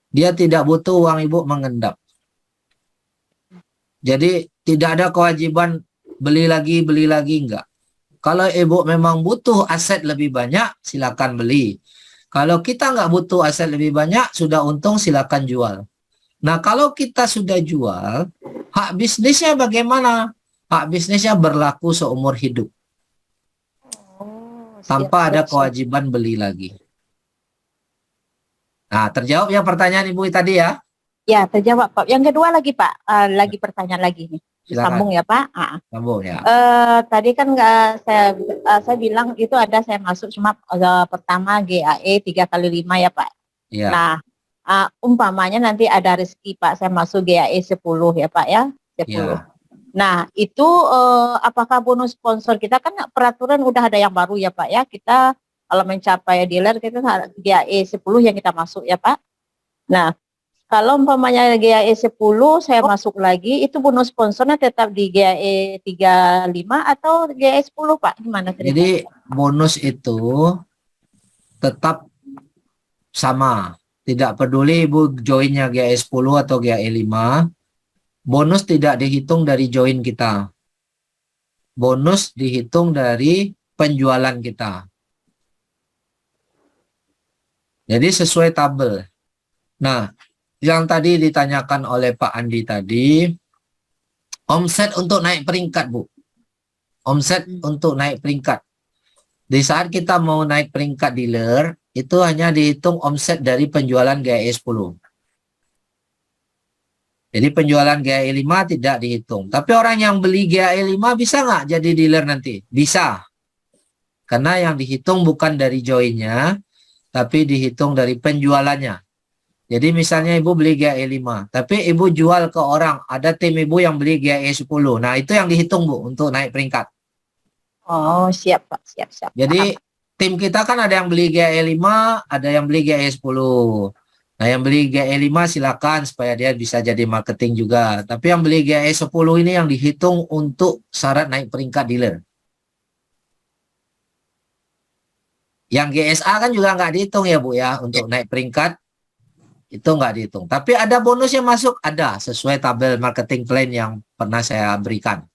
Dia tidak butuh uang Ibu mengendap. Jadi tidak ada kewajiban beli lagi enggak. Kalau Ibu memang butuh aset lebih banyak, silakan beli. Kalau kita nggak butuh aset lebih banyak, sudah untung silakan jual. Nah, kalau kita sudah jual, hak bisnisnya bagaimana? Hak bisnisnya berlaku seumur hidup Oh, tanpa ada siap. kewajiban beli lagi. Nah, terjawab ya pertanyaan Ibu tadi ya? Ya, terjawab Pak. Yang kedua lagi Pak, lagi pertanyaan lagi nih. Silakan. Sambung ya Pak. Sambung ya. Tadi kan saya bilang itu ada saya masuk cuma pertama GAE 3 kali 5 ya Pak. Iya. Nah, umpamanya nanti ada rezeki Pak, saya masuk GAE 10 ya Pak ya, 10. Iya. Nah, itu apakah bonus sponsor kita kan peraturan udah ada yang baru ya Pak ya. Kita kalau mencapai dealer kita GAE 10 yang kita masuk ya Pak. Nah, kalau umpamanya GAE 10 saya masuk lagi, itu bonus sponsornya tetap di GAE 35 atau GAE 10 Pak? Gimana ceritanya? Jadi bonus itu tetap sama. Tidak peduli Ibu joinnya GAE 10 atau GAE 5. Bonus tidak dihitung dari join kita. Bonus dihitung dari penjualan kita. Jadi sesuai tabel. Nah, yang tadi ditanyakan oleh Pak Andi tadi, omset untuk naik peringkat, Bu. Omset untuk naik peringkat. Di saat kita mau naik peringkat dealer, itu hanya dihitung omset dari penjualan GAE 10. Jadi penjualan GAE 5 tidak dihitung. Tapi orang yang beli GAE 5 bisa nggak jadi dealer nanti? Bisa. Karena yang dihitung bukan dari joinnya, tapi dihitung dari penjualannya. Jadi misalnya Ibu beli GAE 5, tapi Ibu jual ke orang, ada tim Ibu yang beli GAE 10. Nah, itu yang dihitung, Bu, untuk naik peringkat. Oh, siap Pak, siap. Jadi tim kita kan ada yang beli GAE 5, ada yang beli GAE 10. Nah, yang beli GAE 5 silakan supaya dia bisa jadi marketing juga. Tapi yang beli GAE 10 ini yang dihitung untuk syarat naik peringkat dealer. Yang GSA kan juga nggak dihitung ya Bu ya, untuk naik peringkat itu nggak dihitung. Tapi ada bonus yang masuk, ada sesuai tabel marketing plan yang pernah saya berikan.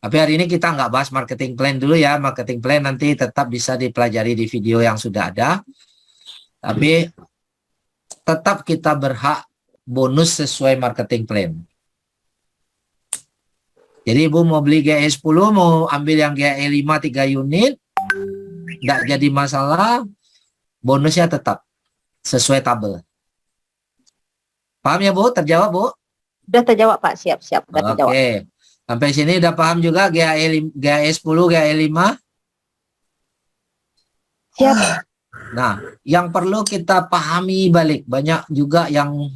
Tapi hari ini kita nggak bahas marketing plan dulu ya. Marketing plan nanti tetap bisa dipelajari di video yang sudah ada. Tapi tetap kita berhak bonus sesuai marketing plan. Jadi Ibu mau beli GAE 10, mau ambil yang GAE 5 3 unit, nggak jadi masalah, bonusnya tetap sesuai tabel. Paham ya Bu? Terjawab Bu? Udah terjawab Pak, siap. Udah terjawab. Oke. Sampai sini udah paham juga GAE 10, GAE 5? Siap. Nah, yang perlu kita pahami balik, banyak juga yang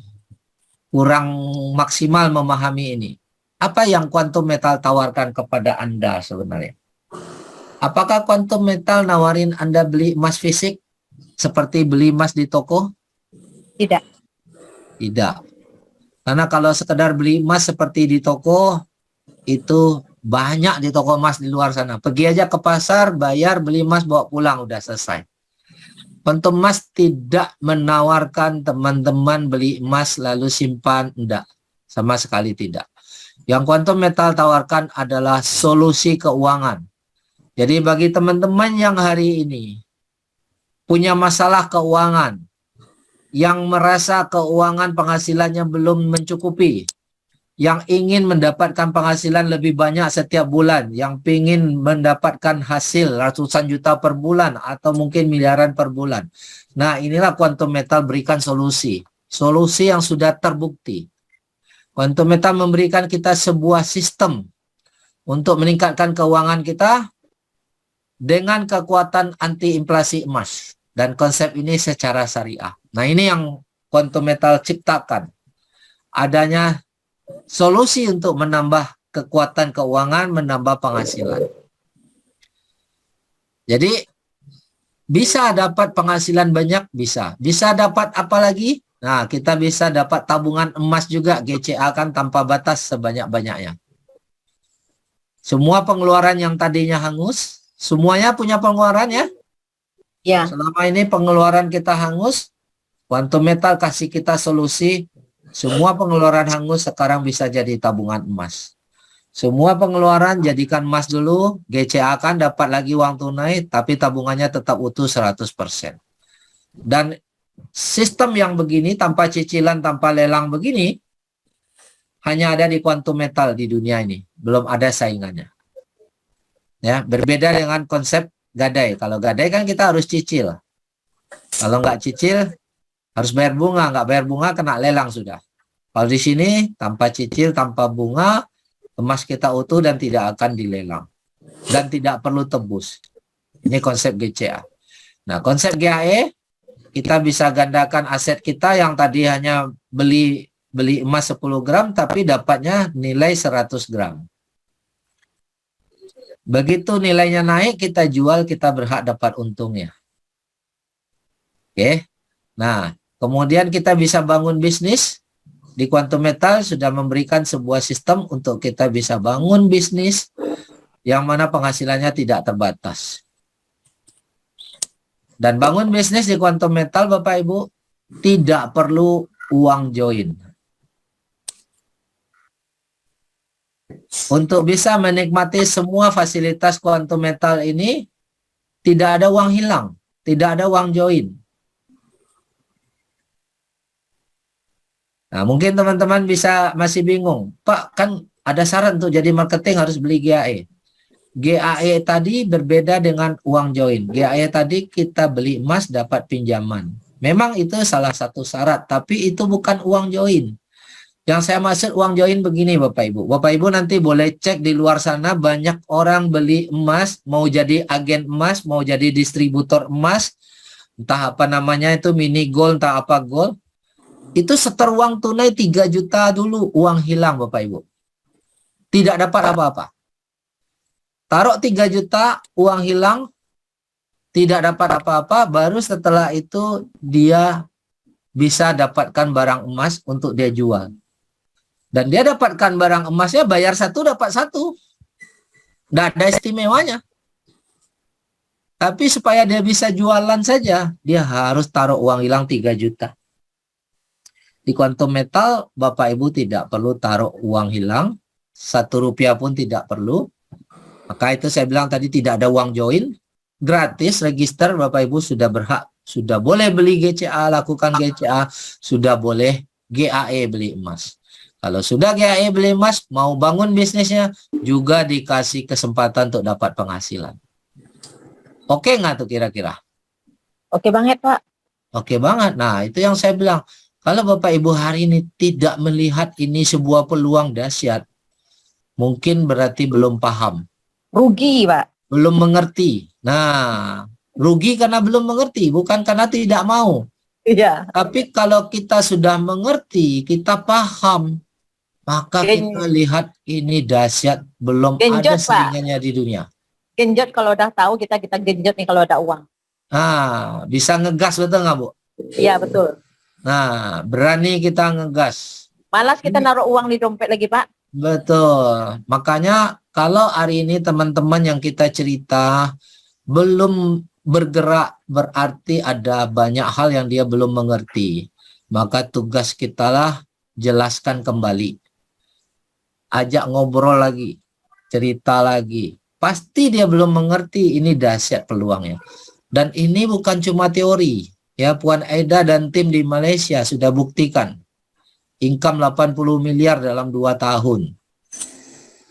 kurang maksimal memahami ini. Apa yang quantum metal tawarkan kepada Anda sebenarnya? Apakah quantum metal nawarin Anda beli emas fisik seperti beli emas di toko? Tidak. Tidak. Karena kalau sekedar beli emas seperti di toko, itu banyak di toko emas di luar sana. Pergi aja ke pasar, bayar, beli emas, bawa pulang, udah selesai. Quantum Emas tidak menawarkan teman-teman beli emas lalu simpan, enggak. Sama sekali tidak. Yang Quantum Metal tawarkan adalah solusi keuangan. Jadi bagi teman-teman yang hari ini punya masalah keuangan, yang merasa keuangan penghasilannya belum mencukupi, yang ingin mendapatkan penghasilan lebih banyak setiap bulan, yang ingin mendapatkan hasil ratusan juta per bulan atau mungkin miliaran per bulan. Nah, inilah Quantum Metal berikan solusi. Solusi yang sudah terbukti. Quantum Metal memberikan kita sebuah sistem untuk meningkatkan keuangan kita dengan kekuatan anti inflasi emas. Dan konsep ini secara syariah. Nah, ini yang Quantum Metal ciptakan. Adanya solusi untuk menambah kekuatan keuangan, menambah penghasilan. Jadi, bisa dapat penghasilan banyak? Bisa. Bisa dapat apa lagi? Nah, kita bisa dapat tabungan emas juga, GCA kan tanpa batas sebanyak-banyaknya. Semua pengeluaran yang tadinya hangus, semuanya punya pengeluaran ya? Ya. Selama ini pengeluaran kita hangus, Quantum Metal kasih kita solusi. Semua pengeluaran hangus sekarang bisa jadi tabungan emas. Semua pengeluaran jadikan emas dulu, GCA kan dapat lagi uang tunai, tapi tabungannya tetap utuh 100%. Dan sistem yang begini, tanpa cicilan, tanpa lelang begini, hanya ada di Quantum Metal di dunia ini. Belum ada saingannya. Ya, berbeda dengan konsep gadai. Kalau gadai kan kita harus cicil. Kalau nggak cicil, harus bayar bunga. Nggak bayar bunga, kena lelang sudah. Kalau di sini, tanpa cicil, tanpa bunga, emas kita utuh dan tidak akan dilelang. Dan tidak perlu tebus. Ini konsep GCA. Nah, konsep GAE, kita bisa gandakan aset kita yang tadi hanya beli emas 10 gram, tapi dapatnya nilai 100 gram. Begitu nilainya naik, kita jual, kita berhak dapat untungnya. Oke. Nah, kemudian kita bisa bangun bisnis. Di Quantum Metal sudah memberikan sebuah sistem untuk kita bisa bangun bisnis yang mana penghasilannya tidak terbatas. Dan bangun bisnis di Quantum Metal, Bapak Ibu, tidak perlu uang join. Untuk bisa menikmati semua fasilitas Quantum Metal ini, tidak ada uang hilang, tidak ada uang join. Nah, mungkin teman-teman bisa masih bingung, Pak, kan ada syarat untuk jadi marketing harus beli GAE. GAE tadi berbeda dengan uang join. GAE tadi kita beli emas dapat pinjaman. Memang itu salah satu syarat, tapi itu bukan uang join. Yang saya maksud uang join begini Bapak Ibu. Bapak Ibu nanti boleh cek di luar sana banyak orang beli emas, mau jadi agen emas, mau jadi distributor emas, entah apa namanya itu mini gold, entah apa gold. Itu setor uang tunai 3 juta dulu, uang hilang Bapak Ibu. Tidak dapat apa-apa. Taruh 3 juta, uang hilang, tidak dapat apa-apa, baru setelah itu dia bisa dapatkan barang emas untuk dia jual. Dan dia dapatkan barang emasnya, bayar satu dapat satu. Tidak ada istimewanya. Tapi supaya dia bisa jualan saja, dia harus taruh uang hilang 3 juta. Di Quantum Metal, Bapak Ibu tidak perlu taruh uang hilang, 1 rupiah pun tidak perlu. Maka itu saya bilang tadi tidak ada uang join, gratis register Bapak Ibu sudah berhak, sudah boleh beli GCA, lakukan GCA, sudah boleh GAE beli emas. Kalau sudah GAE beli emas, mau bangun bisnisnya, juga dikasih kesempatan untuk dapat penghasilan. Oke nggak tuh kira-kira? Oke banget, Pak. Oke banget. Nah, itu yang saya bilang. Kalau Bapak Ibu hari ini tidak melihat ini sebuah peluang dahsyat, mungkin berarti belum paham. Rugi, Pak. Belum mengerti. Nah, rugi karena belum mengerti, bukan karena tidak mau. Iya. Tapi kalau kita sudah mengerti, kita paham, maka kita lihat ini dahsyat, belum ada Genjot, Pak. saingannya di dunia. Genjot kalau udah tahu, kita genjot nih kalau ada uang. Nah, bisa ngegas betul nggak Bu? Iya, betul. Nah, berani kita ngegas. Malas kita naruh uang di dompet lagi, Pak. Betul. Makanya kalau hari ini teman-teman yang kita cerita belum bergerak berarti ada banyak hal yang dia belum mengerti. Maka tugas kita lah jelaskan kembali. Ajak ngobrol lagi, cerita lagi. Pasti dia belum mengerti, ini dahsyat peluangnya. Dan ini bukan cuma teori. Ya, Puan Aida dan tim di Malaysia sudah buktikan. Income 80 miliar dalam 2 tahun.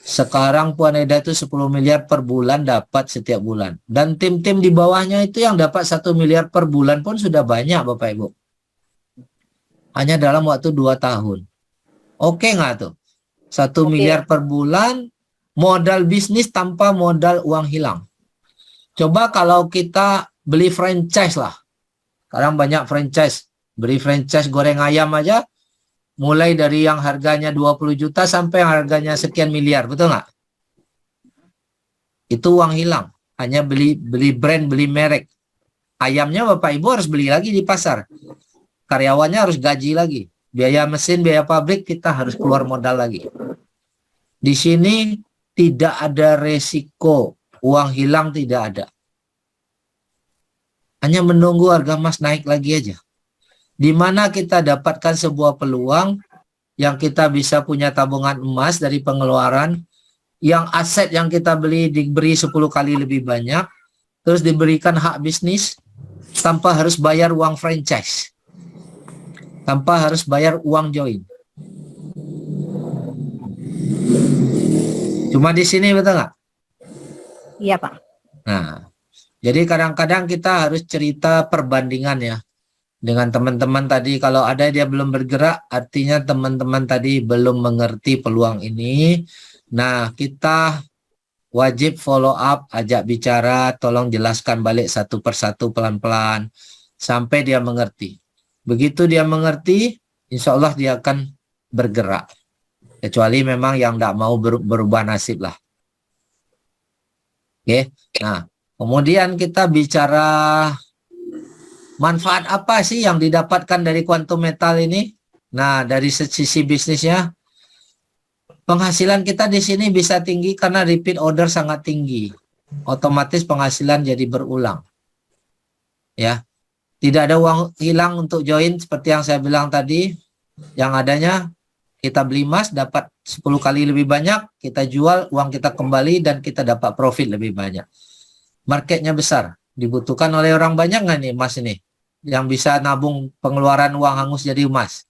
Sekarang Puan Aida itu 10 miliar per bulan dapat setiap bulan. Dan tim-tim di bawahnya itu yang dapat 1 miliar per bulan pun sudah banyak Bapak Ibu. Hanya dalam waktu 2 tahun. Oke nggak tuh? 1 miliar per bulan modal bisnis tanpa modal uang hilang. Coba kalau kita beli franchise lah. Sekarang banyak franchise. Beli franchise goreng ayam aja. Mulai dari yang harganya 20 juta sampai yang harganya sekian miliar, betul nggak? Itu uang hilang. Hanya beli brand, beli merek. Ayamnya Bapak Ibu harus beli lagi di pasar. Karyawannya harus gaji lagi. Biaya mesin, biaya pabrik kita harus keluar modal lagi. Di sini tidak ada resiko. Uang hilang tidak ada. Hanya menunggu harga emas naik lagi aja. Di mana kita dapatkan sebuah peluang yang kita bisa punya tabungan emas dari pengeluaran, yang aset yang kita beli diberi 10 kali lebih banyak, terus diberikan hak bisnis tanpa harus bayar uang franchise, tanpa harus bayar uang join. Cuma di sini, betul nggak? Iya Pak. Nah, jadi kadang-kadang kita harus cerita perbandingan ya. Dengan teman-teman tadi, kalau ada dia belum bergerak, artinya teman-teman tadi belum mengerti peluang ini. Nah, kita wajib follow up, ajak bicara, tolong jelaskan balik satu persatu pelan-pelan, sampai dia mengerti. Begitu dia mengerti, insya Allah dia akan bergerak. Kecuali memang yang tidak mau berubah nasib lah. Oke, nah, kemudian kita bicara manfaat apa sih yang didapatkan dari kuantum metal ini? Nah, dari sisi bisnisnya, penghasilan kita di sini bisa tinggi karena repeat order sangat tinggi. Otomatis penghasilan jadi berulang. Ya, tidak ada uang hilang untuk join seperti yang saya bilang tadi. Yang adanya kita beli emas dapat 10 kali lebih banyak, kita jual, uang kita kembali dan kita dapat profit lebih banyak. Marketnya besar, dibutuhkan oleh orang banyak nggak nih emas ini? Yang bisa nabung pengeluaran uang hangus jadi emas.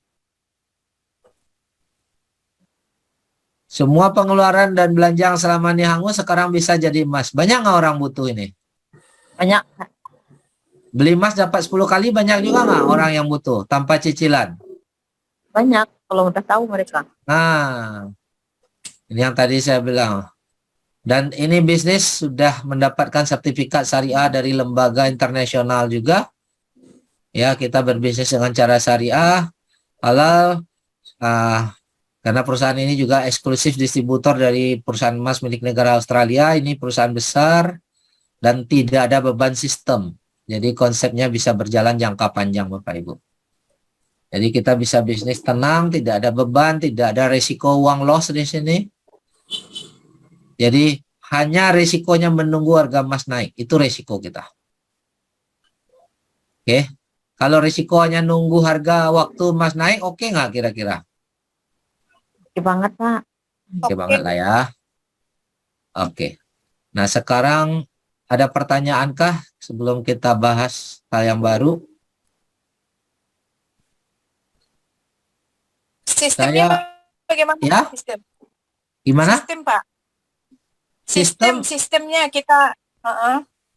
Semua pengeluaran dan belanja yang selama ini hangus sekarang bisa jadi emas. Banyak nggak orang butuh ini? Banyak. Beli emas dapat 10 kali, banyak juga nggak orang yang butuh tanpa cicilan? Banyak, kalau udah tahu mereka. Nah, ini yang tadi saya bilang. Dan ini bisnis sudah mendapatkan sertifikat syariah dari lembaga internasional juga. Ya, kita berbisnis dengan cara syariah, halal, karena perusahaan ini juga eksklusif distributor dari perusahaan emas milik negara Australia. Ini perusahaan besar dan tidak ada beban sistem. Jadi konsepnya bisa berjalan jangka panjang Bapak Ibu. Jadi kita bisa bisnis tenang, tidak ada beban, tidak ada resiko uang loss di sini. Jadi hanya resikonya menunggu harga emas naik, itu resiko kita. Oke. Kalau risikonya nunggu harga waktu emas naik, oke nggak kira-kira? Oke banget Pak. Oke banget lah ya. Oke. Nah sekarang ada pertanyaankah sebelum kita bahas hal yang baru? Sistemnya bagaimana? Ya? Sistem. Gimana? Sistem Pak. Sistemnya kita.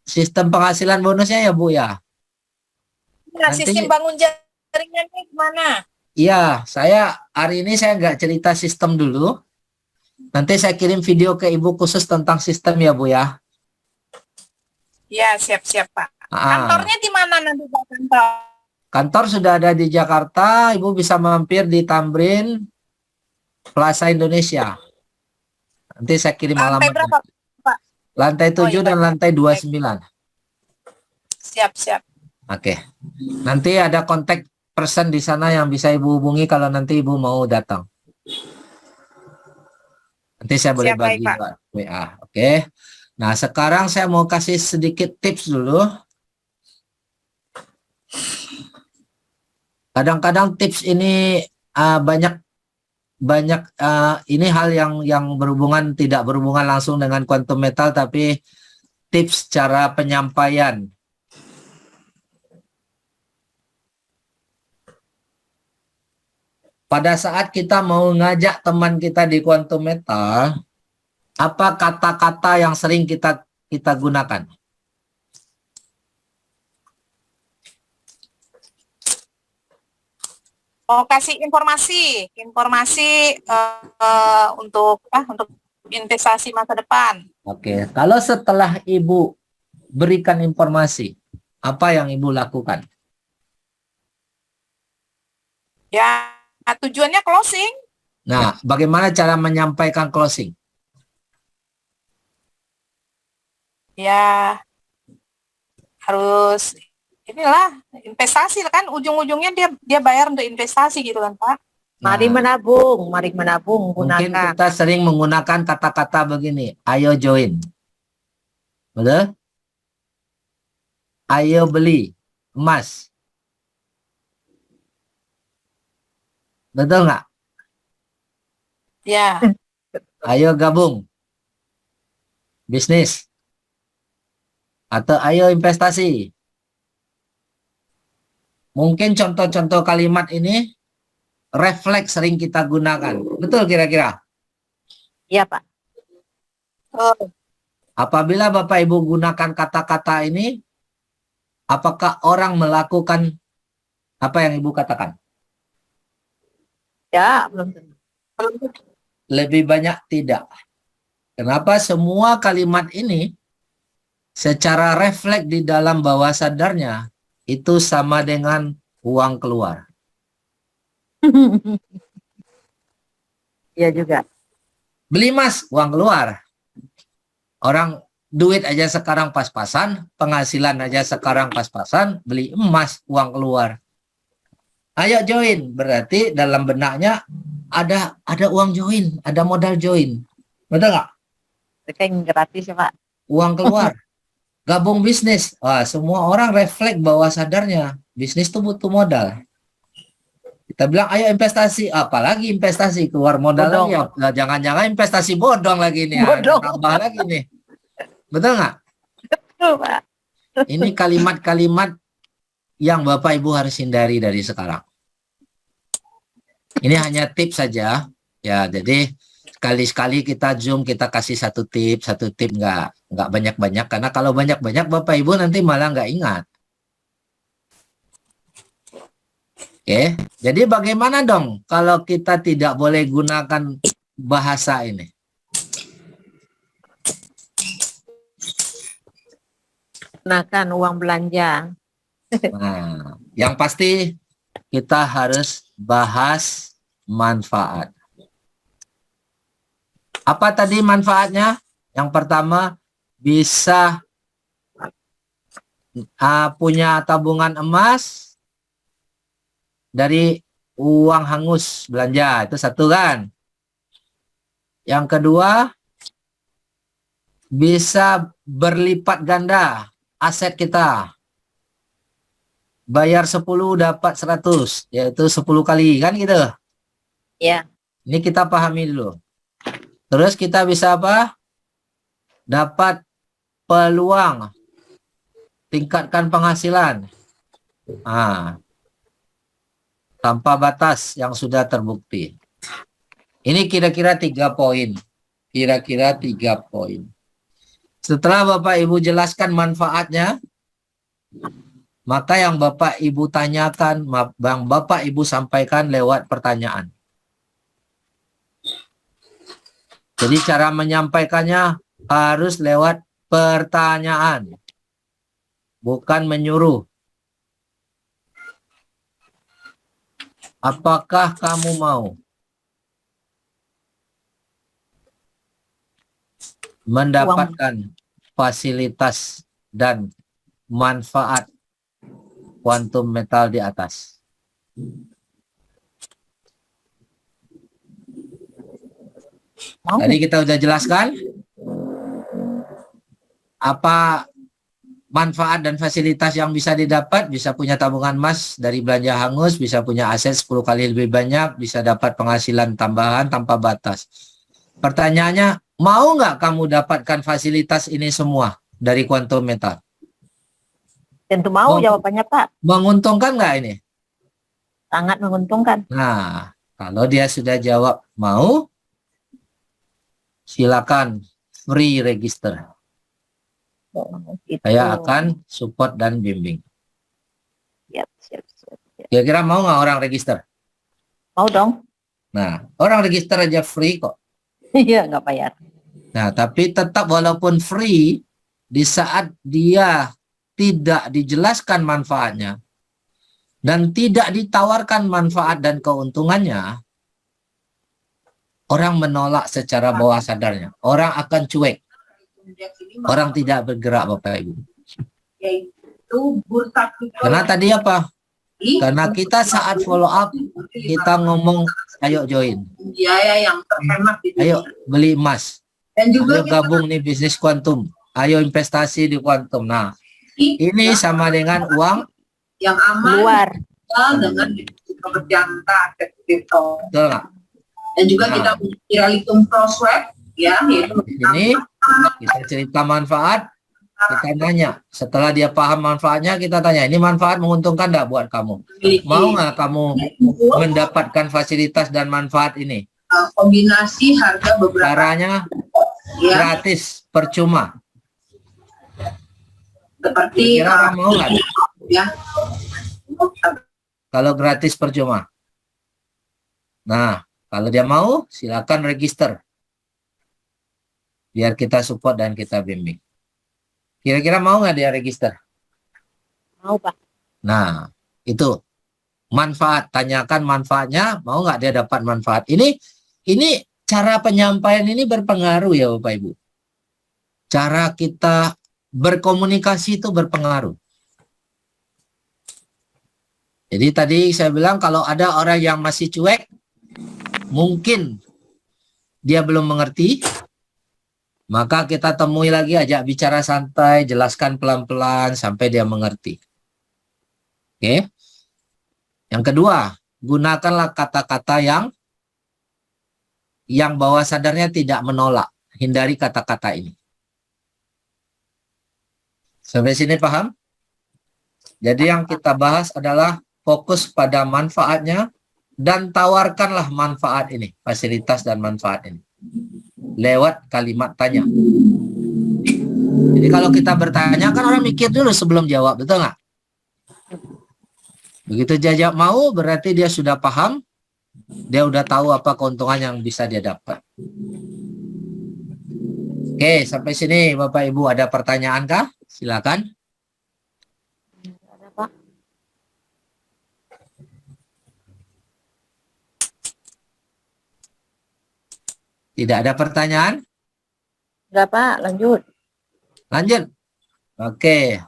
Sistem penghasilan bonusnya ya Bu ya? Nah, Nanti- sistem bangun jaringannya gimana? Iya, saya hari ini saya nggak cerita sistem dulu. Nanti saya kirim video ke Ibu khusus tentang sistem ya Bu ya. Ya, siap-siap Pak. Ah. Kantornya di mana nanti Pak kantor? Kantor sudah ada di Jakarta, Ibu bisa mampir di Tamrin Plaza Indonesia. Nanti saya kirim Lantai alamatnya. berapa Pak? Lantai 7 iya, dan Pak. lantai 29. Siap-siap. Oke. Nanti ada kontak person di sana yang bisa Ibu hubungi kalau nanti Ibu mau datang. Nanti saya boleh Siap, baik, bagi Pak. WA. Oke. Nah, sekarang saya mau kasih sedikit tips dulu Kadang-kadang tips ini banyak ini hal yang berhubungan, tidak berhubungan langsung dengan kuantum metal, tapi tips cara penyampaian. Pada saat kita mau ngajak teman kita di kuantum metal, apa kata-kata yang sering kita gunakan? Mau kasih informasi untuk investasi masa depan. Oke, kalau setelah Ibu berikan informasi, apa yang Ibu lakukan? Ya, tujuannya closing. Nah, bagaimana cara menyampaikan closing? Ya, harus inilah investasi kan, ujung-ujungnya dia bayar untuk investasi gitu kan, Pak. Mari Nah, menabung, mungkin gunakan. kita sering menggunakan kata-kata begini, ayo join. Betul? Ayo beli emas. Betul nggak? Ya, Ayo gabung bisnis. Atau ayo investasi. Mungkin contoh-contoh kalimat ini refleks sering kita gunakan. Betul kira-kira? Iya, Pak. Apabila Bapak Ibu gunakan kata-kata ini, apakah orang melakukan apa yang Ibu katakan? Ya, belum tentu. Lebih banyak tidak. Kenapa? Semua kalimat ini secara refleks di dalam bawah sadarnya itu sama dengan uang keluar. Iya juga. Beli emas, uang keluar. Orang duit aja sekarang pas-pasan, penghasilan aja sekarang pas-pasan, beli emas, uang keluar. Ayo join, berarti dalam benaknya ada uang join, ada modal join. Betul nggak? Itu yang gratis ya, Pak. Uang keluar. Gabung bisnis. Wah, semua orang refleks bawah sadarnya. Bisnis itu butuh modal. Kita bilang, ayo investasi. Apalagi investasi, keluar modal Bodong. lagi. Nah, jangan-jangan investasi bodong lagi nih. Bodong. Tambah lagi nih. Betul nggak? Betul, Pak. Ini kalimat-kalimat yang Bapak Ibu harus hindari dari sekarang. Ini hanya tips saja. Ya, jadi sekali-sekali kita zoom, kita kasih satu tip nggak banyak-banyak, karena kalau banyak-banyak Bapak Ibu nanti malah nggak ingat. Oke, jadi bagaimana dong kalau kita tidak boleh gunakan bahasa ini? Gunakan uang belanja. Nah, yang pasti kita harus bahas manfaat. Apa tadi manfaatnya? Yang pertama, bisa punya tabungan emas dari uang hangus belanja. Itu satu kan. Yang kedua, bisa berlipat ganda aset kita. Bayar 10 dapat 100, yaitu 10 kali kan gitu. Ya. Ini kita pahami dulu. Terus kita bisa apa? Dapat peluang tingkatkan penghasilan. Tanpa batas yang sudah terbukti. Ini kira-kira 3 poin. Kira-kira 3 poin. Setelah Bapak Ibu jelaskan manfaatnya, maka yang Bapak Ibu tanyakan, yang Bapak Ibu sampaikan lewat pertanyaan. Jadi cara menyampaikannya harus lewat pertanyaan, bukan menyuruh. Apakah kamu mau mendapatkan fasilitas dan manfaat kuantum metal di atas? Tadi kita sudah jelaskan apa manfaat dan fasilitas yang bisa didapat, bisa punya tabungan emas dari belanja hangus, bisa punya aset 10 kali lebih banyak, bisa dapat penghasilan tambahan tanpa batas. Pertanyaannya, mau nggak kamu dapatkan fasilitas ini semua dari Quantum Metal? Tentu mau Oh. jawabannya Pak. Menguntungkan nggak ini? Sangat menguntungkan. Nah, kalau dia sudah jawab mau, silakan free register. Oh, gitu. Saya akan support dan bimbing. Siap. Kira-kira mau nggak orang register? Mau dong. Nah, orang register aja free kok. Iya, nggak bayar. Nah, tapi tetap walaupun free, di saat dia tidak dijelaskan manfaatnya dan tidak ditawarkan manfaat dan keuntungannya, orang menolak secara bawah sadarnya. Orang akan cuek. Orang tidak bergerak, Bapak Ibu. Yaitu bursa Karena tadi apa? Karena kita saat follow up, kita ngomong, ayo join. biaya yang terhemat di Ayo beli emas. Dan juga Ayo gabung nih bisnis kuantum. Ayo investasi di kuantum. Nah, kita ini sama dengan uang, yang aman Luar. dengan risiko berjangka aset kripto. betul nggak? Dan juga Nah. kita punya Iralitum Proswap ya, yaitu Ini kita cerita manfaat, kita nanya. Setelah dia paham manfaatnya, kita tanya, ini manfaat menguntungkan nggak buat kamu? memiliki Mau nggak kamu mendapatkan fasilitas dan manfaat ini? kombinasi harga beberapa Caranya ya, gratis, percuma. seperti Kira orang mau nggak? ya. Kalau gratis percuma. Nah, kalau dia mau, silakan register. Biar kita support dan kita bimbing. Kira-kira mau nggak dia register? Mau Pak. Nah, itu manfaat. Tanyakan manfaatnya, mau nggak dia dapat manfaat. Ini cara penyampaian ini berpengaruh ya Bapak Ibu. Cara kita berkomunikasi itu berpengaruh. Jadi tadi saya bilang kalau ada orang yang masih cuek, mungkin dia belum mengerti, maka kita temui lagi, ajak bicara santai, jelaskan pelan-pelan sampai dia mengerti. Oke. Yang kedua, gunakanlah kata-kata yang bawah sadarnya tidak menolak. Hindari kata-kata ini. Sampai sini paham? Jadi yang kita bahas adalah fokus pada manfaatnya dan tawarkanlah manfaat ini, fasilitas dan manfaat ini lewat kalimat tanya. Jadi kalau kita bertanya kan orang mikir dulu sebelum jawab, betul nggak? Begitu dia jawab mau, berarti dia sudah paham, dia udah tahu apa keuntungan yang bisa dia dapat. Oke, sampai sini Bapak Ibu ada pertanyaan kah? Silakan. Ada Pak. Tidak ada pertanyaan? Udah Pak, lanjut. Lanjut. Oke.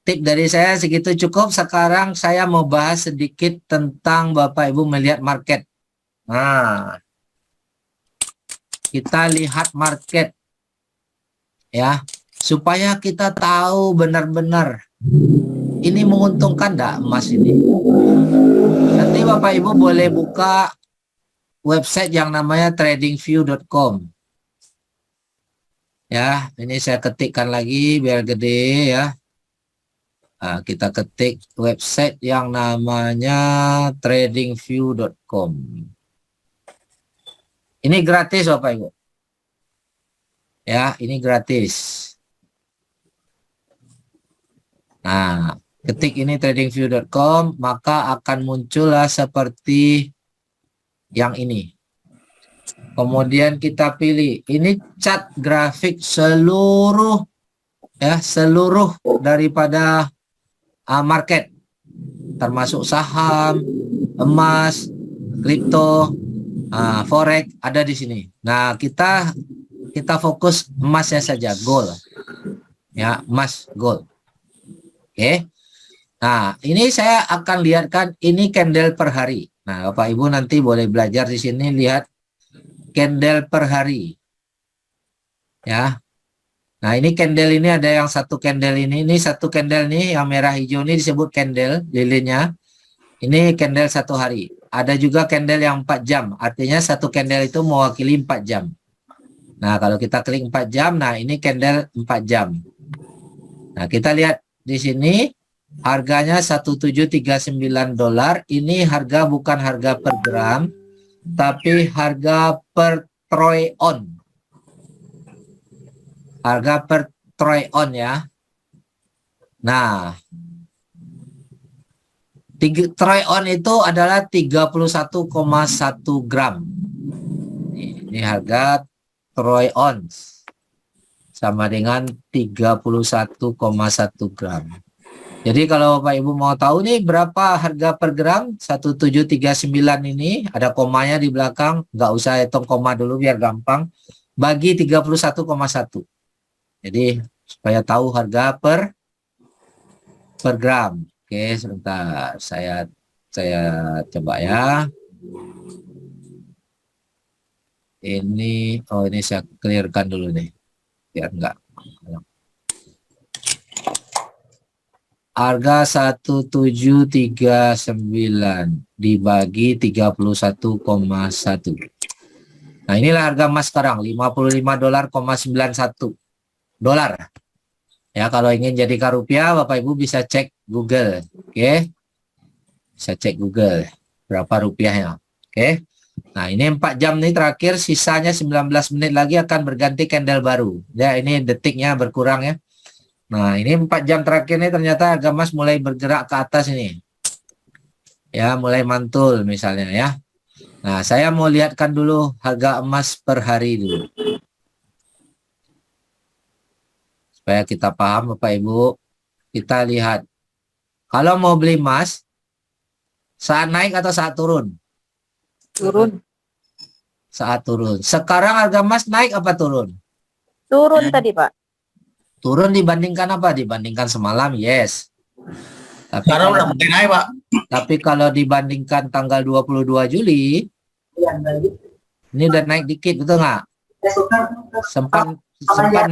Tip dari saya segitu cukup. Sekarang saya mau bahas sedikit tentang Bapak Ibu melihat market. Nah, kita lihat market. Ya, supaya kita tahu benar-benar ini menguntungkan enggak emas ini. Nanti Bapak Ibu boleh buka website yang namanya tradingview.com. Ya, ini saya ketikkan lagi biar gede ya. Nah, kita ketik website yang namanya tradingview.com. Ini gratis Bapak Ibu. Ya, ini gratis. Nah, ketik ini tradingview.com, maka akan muncullah seperti yang ini. Kemudian kita pilih, ini chart grafik seluruh daripada market, termasuk saham, emas, kripto, forex ada di sini. Nah, kita fokus emasnya saja, gold. Ya, emas gold. Oke. Nah, ini saya akan lihatkan ini candle per hari. Nah, Bapak Ibu nanti boleh belajar di sini lihat candle per hari. Ya. Nah, ini candle ini ada yang satu candle ini satu candle nih yang merah hijau ini disebut candle lilinnya. Ini candle 1 hari. Ada juga candle yang 4 jam. Artinya satu candle itu mewakili 4 jam. Nah, kalau kita klik 4 jam, nah ini candle 4 jam. Nah, kita lihat di sini harganya $1739. Ini harga bukan harga per gram, tapi harga per troy on. Harga per troy on ya. Nah, troy on itu adalah 31,1 gram. Ini harga troy ons sama dengan 31,1 gram. Jadi kalau Bapak Ibu mau tahu nih berapa harga per gram 1739 ini, ada komanya di belakang, nggak usah hitung koma dulu biar gampang, bagi 31,1. Jadi supaya tahu harga per gram. Oke, sebentar saya coba ya. Ini ini saya clearkan dulu nih biar enggak. Harga 1739 dibagi 31,1. Nah, inilah harga emas sekarang, $55,91. Ya, kalau ingin jadikan rupiah, Bapak Ibu bisa cek Google. Oke. Bisa cek Google berapa rupiahnya. Oke. Nah, ini 4 jam nih terakhir, sisanya 19 menit lagi akan berganti candle baru. Ya, ini detiknya berkurang ya. Nah, ini 4 jam terakhir nih ternyata harga emas mulai bergerak ke atas ini. Ya, mulai mantul misalnya ya. Nah, saya mau lihatkan dulu harga emas per hari dulu. Supaya kita paham Bapak Ibu, kita lihat. Kalau mau beli emas, saat naik atau saat turun? Turun. Saat turun. Sekarang harga emas naik apa turun? Turun tadi, Pak. Turun dibandingkan apa? Dibandingkan semalam, yes. Tapi Sekarang kalau, udah mulai naik, Pak. tapi kalau dibandingkan tanggal 22 Juli, ini udah naik dikit, betul nggak? Sempat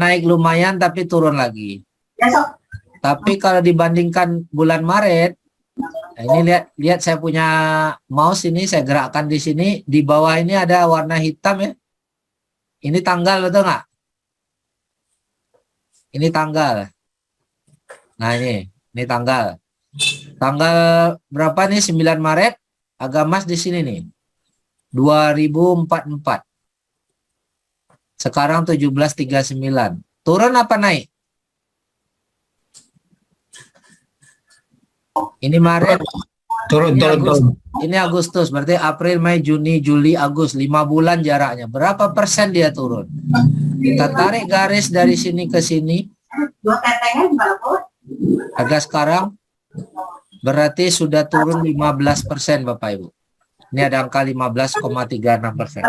naik lumayan tapi turun lagi. Tapi kalau dibandingkan bulan Maret, nah ini lihat saya punya mouse ini, saya gerakkan di sini, di bawah ini ada warna hitam ya. Ini tanggal, betul nggak? Ini tanggal. Nah, ini tanggal. Tanggal berapa nih? 9 Maret, harga emas di sini nih. 2044. Sekarang 1739. Turun apa naik? Ini Maret. Turun. Ini Agustus. Berarti April, Mei, Juni, Juli, Agustus. 5 bulan jaraknya. Berapa persen dia turun? Kita tarik garis dari sini ke sini. Harga sekarang berarti sudah turun 15% Bapak Ibu. Ini ada angka 15,36%.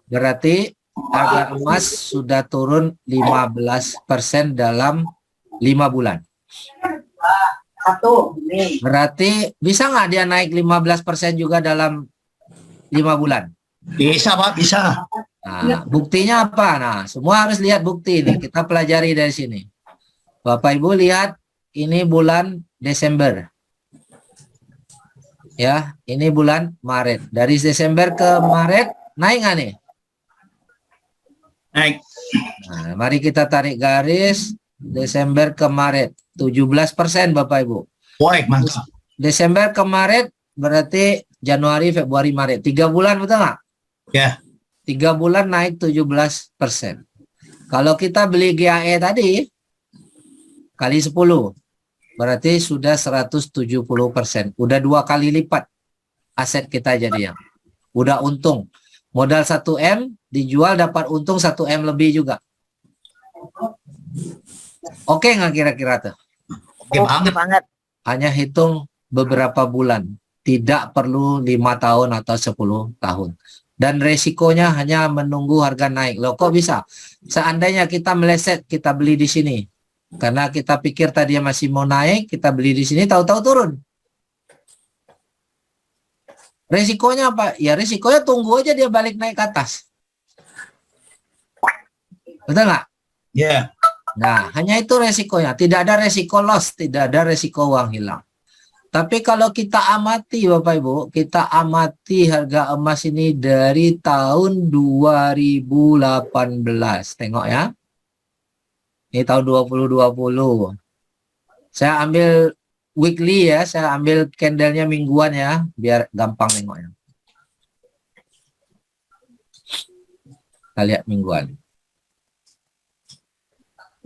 Berarti harga emas sudah turun 15% dalam 5 bulan. Berarti bisa nggak dia naik 15% juga dalam 5 bulan? Bisa, Pak, bisa. Nah, buktinya apa? Nah, semua harus lihat bukti ini. Kita pelajari dari sini. Bapak Ibu lihat, ini bulan Desember. Ya, ini bulan Maret. Dari Desember ke Maret, naik nggak nih? Naik. Nah, mari kita tarik garis Desember ke Maret. 17% Bapak Ibu. Woi, mantap. Desember ke Maret berarti Januari, Februari, Maret. 3 bulan betul nggak? Ya. 3 bulan naik 17%. Kalau kita beli GAE tadi kali 10 berarti sudah 170%. Udah 2 kali lipat aset kita jadinya. Udah untung. Modal 1M dijual dapat untung 1M lebih juga. Oke nggak kira-kira tuh? Oke banget. Hanya hitung beberapa bulan. Tidak perlu 5 tahun atau 10 tahun. Dan resikonya hanya menunggu harga naik. Loh kok bisa? Seandainya kita meleset, kita beli di sini. Karena kita pikir tadi masih mau naik, kita beli di sini, tahu-tahu turun. Resikonya apa? Ya resikonya tunggu aja dia balik naik ke atas. Betul nggak? Ya. Nah, hanya itu resikonya. Tidak ada resiko loss, tidak ada resiko uang hilang. Tapi kalau kita amati Bapak Ibu, kita amati harga emas ini dari tahun 2018. Tengok ya. Ini tahun 2020. Saya ambil weekly ya, saya ambil candlenya mingguan ya, biar gampang nengoknya. Kita lihat mingguan.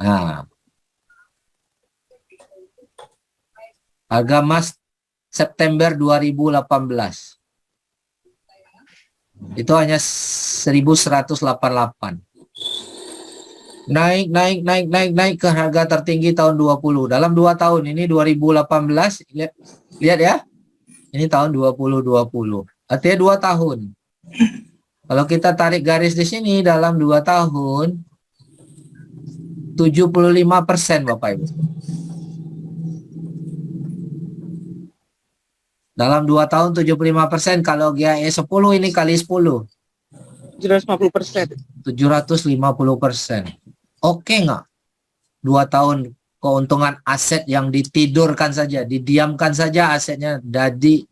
Nah, harga emas September 2018 itu hanya 1188. Naik ke harga tertinggi tahun 20. Dalam 2 tahun ini 2018, lihat ya. Ini tahun 2020. Artinya 2 tahun. Kalau kita tarik garis di sini dalam 2 tahun 75% Bapak Ibu. Dalam 2 tahun 75%, kalau GAE 10 ini kali 10. 750%. 750%. Oke nggak? 2 tahun keuntungan aset yang ditidurkan saja, didiamkan saja asetnya jadi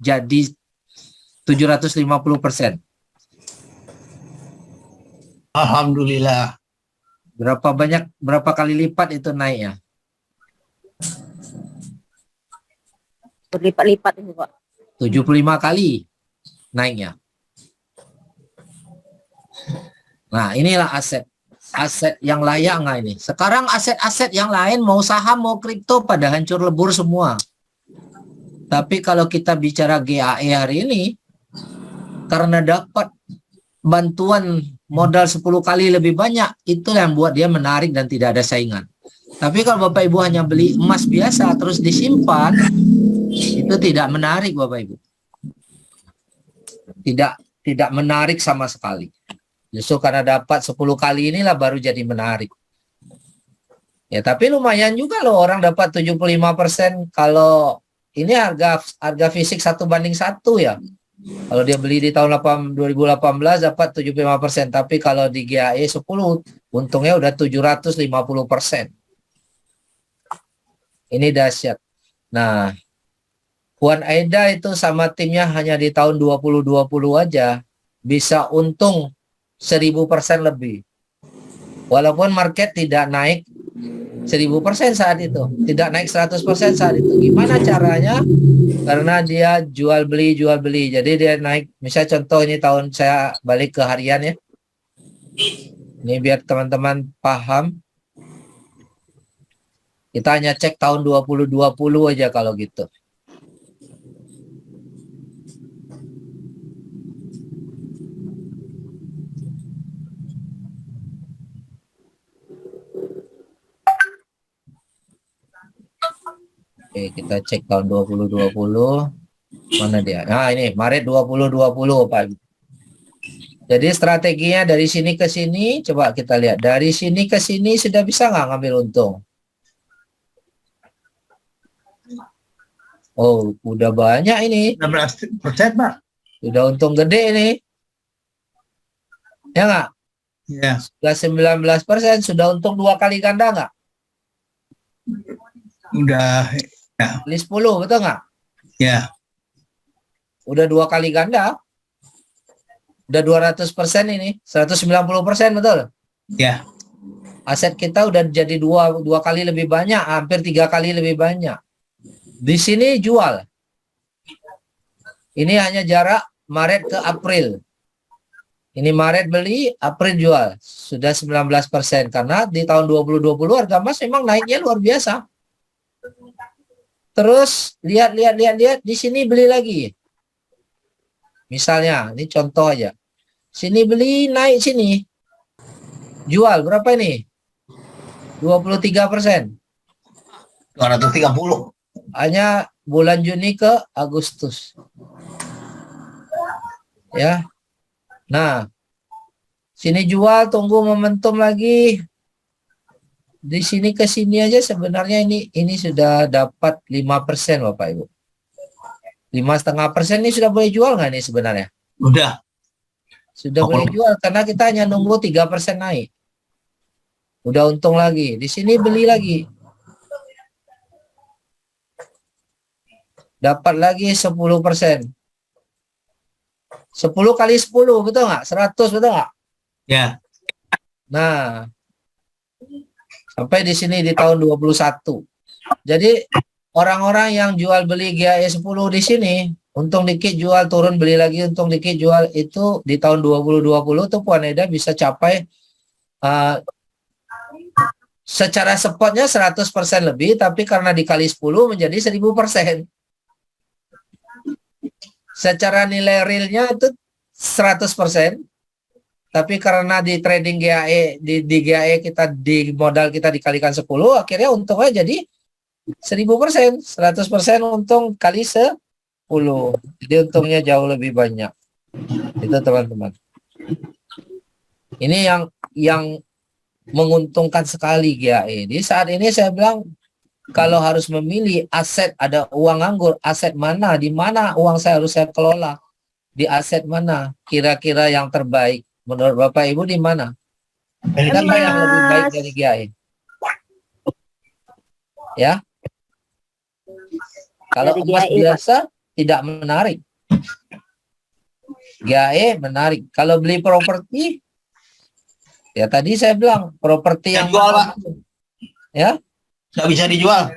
750%. Alhamdulillah. Berapa kali lipat itu naiknya? Berlipat-lipat itu Pak. 75 kali naiknya. Nah, inilah aset yang layak nggak ini? Sekarang aset-aset yang lain mau saham mau kripto pada hancur lebur semua. Tapi kalau kita bicara GAE hari ini, karena dapat bantuan modal 10 kali lebih banyak, itu yang buat dia menarik dan tidak ada saingan. Tapi kalau Bapak Ibu hanya beli emas biasa terus disimpan, itu tidak menarik Bapak Ibu. Tidak menarik sama sekali. Justru karena dapat 10 kali inilah baru jadi menarik. Ya, tapi lumayan juga loh orang dapat 75% kalau ini harga fisik 1:1 ya. Kalau dia beli di tahun 2018 dapat 75%, tapi kalau di GAE 10 untungnya udah 750%. Ini dahsyat. Nah, Juan Aida itu sama timnya hanya di tahun 2020 aja bisa untung 1000% lebih. Walaupun market tidak naik 1000% saat itu, tidak naik 100% saat itu. Gimana caranya? Karena dia jual beli. Jadi dia naik, misalnya contoh ini tahun saya balik ke harian ya. Ini biar teman-teman paham. Kita hanya cek tahun 2020 aja kalau gitu. Oke, kita cek tahun 2020. Mana dia? Nah, ini Maret 2020, Pak. Jadi strateginya dari sini ke sini, coba kita lihat. Dari sini ke sini sudah bisa nggak ngambil untung? Oh, udah banyak ini. 16%, Pak. Sudah untung gede ini. Ya nggak? Ya. Sudah 19%, sudah untung 2 kali ganda nggak? Udah. Ya. Beli 10, betul nggak? Ya. Udah 2 kali ganda. Udah 200% ini. 190%, betul? Ya. Aset kita udah jadi dua kali lebih banyak, hampir 3 kali lebih banyak. Di sini jual. Ini hanya jarak Maret ke April. Ini Maret beli, April jual. Sudah 19%. Karena di tahun 2020 harga emas memang naiknya luar biasa. Terus lihat di sini beli lagi. Misalnya, ini contoh aja. Sini beli, naik sini. Jual, berapa ini? 23%. 230. Hanya bulan Juni ke Agustus. Ya. Nah, sini jual, tunggu momentum lagi. Di sini ke sini aja sebenarnya ini sudah dapat 5% Bapak Ibu. 5,5% ini sudah boleh jual nggak nih sebenarnya? Udah. Sudah boleh jual karena kita hanya nunggu 3% naik. Udah untung lagi. Di sini beli lagi. Dapat lagi 10%. 10 kali 10, betul nggak? 100, betul nggak? Ya. Nah, sampai di sini di tahun 21. Jadi orang-orang yang jual beli GAE 10 di sini, untung dikit jual, turun beli lagi, untung dikit jual, itu di tahun 2020 tuh Puan Eda bisa capai secara spotnya 100% lebih, tapi karena dikali 10 menjadi 1000%. Secara nilai realnya itu 100%, tapi karena di trading GAE, di GAE kita, di modal kita dikalikan 10, akhirnya untungnya jadi 1000%, 100% untung kali 10. Jadi untungnya jauh lebih banyak. Itu teman-teman. Ini yang menguntungkan sekali GAE. Di saat ini saya bilang, kalau harus memilih aset, ada uang nganggur, aset mana, di mana uang saya harus saya kelola, di aset mana kira-kira yang terbaik menurut Bapak Ibu, di mana? Siapa yang lebih baik dari GAE? Ya, kalau Dari emas GAE, biasa tidak menarik. GAE menarik. Kalau beli properti, ya tadi saya bilang properti yang Jual, Pak. ya, Nggak bisa dijual.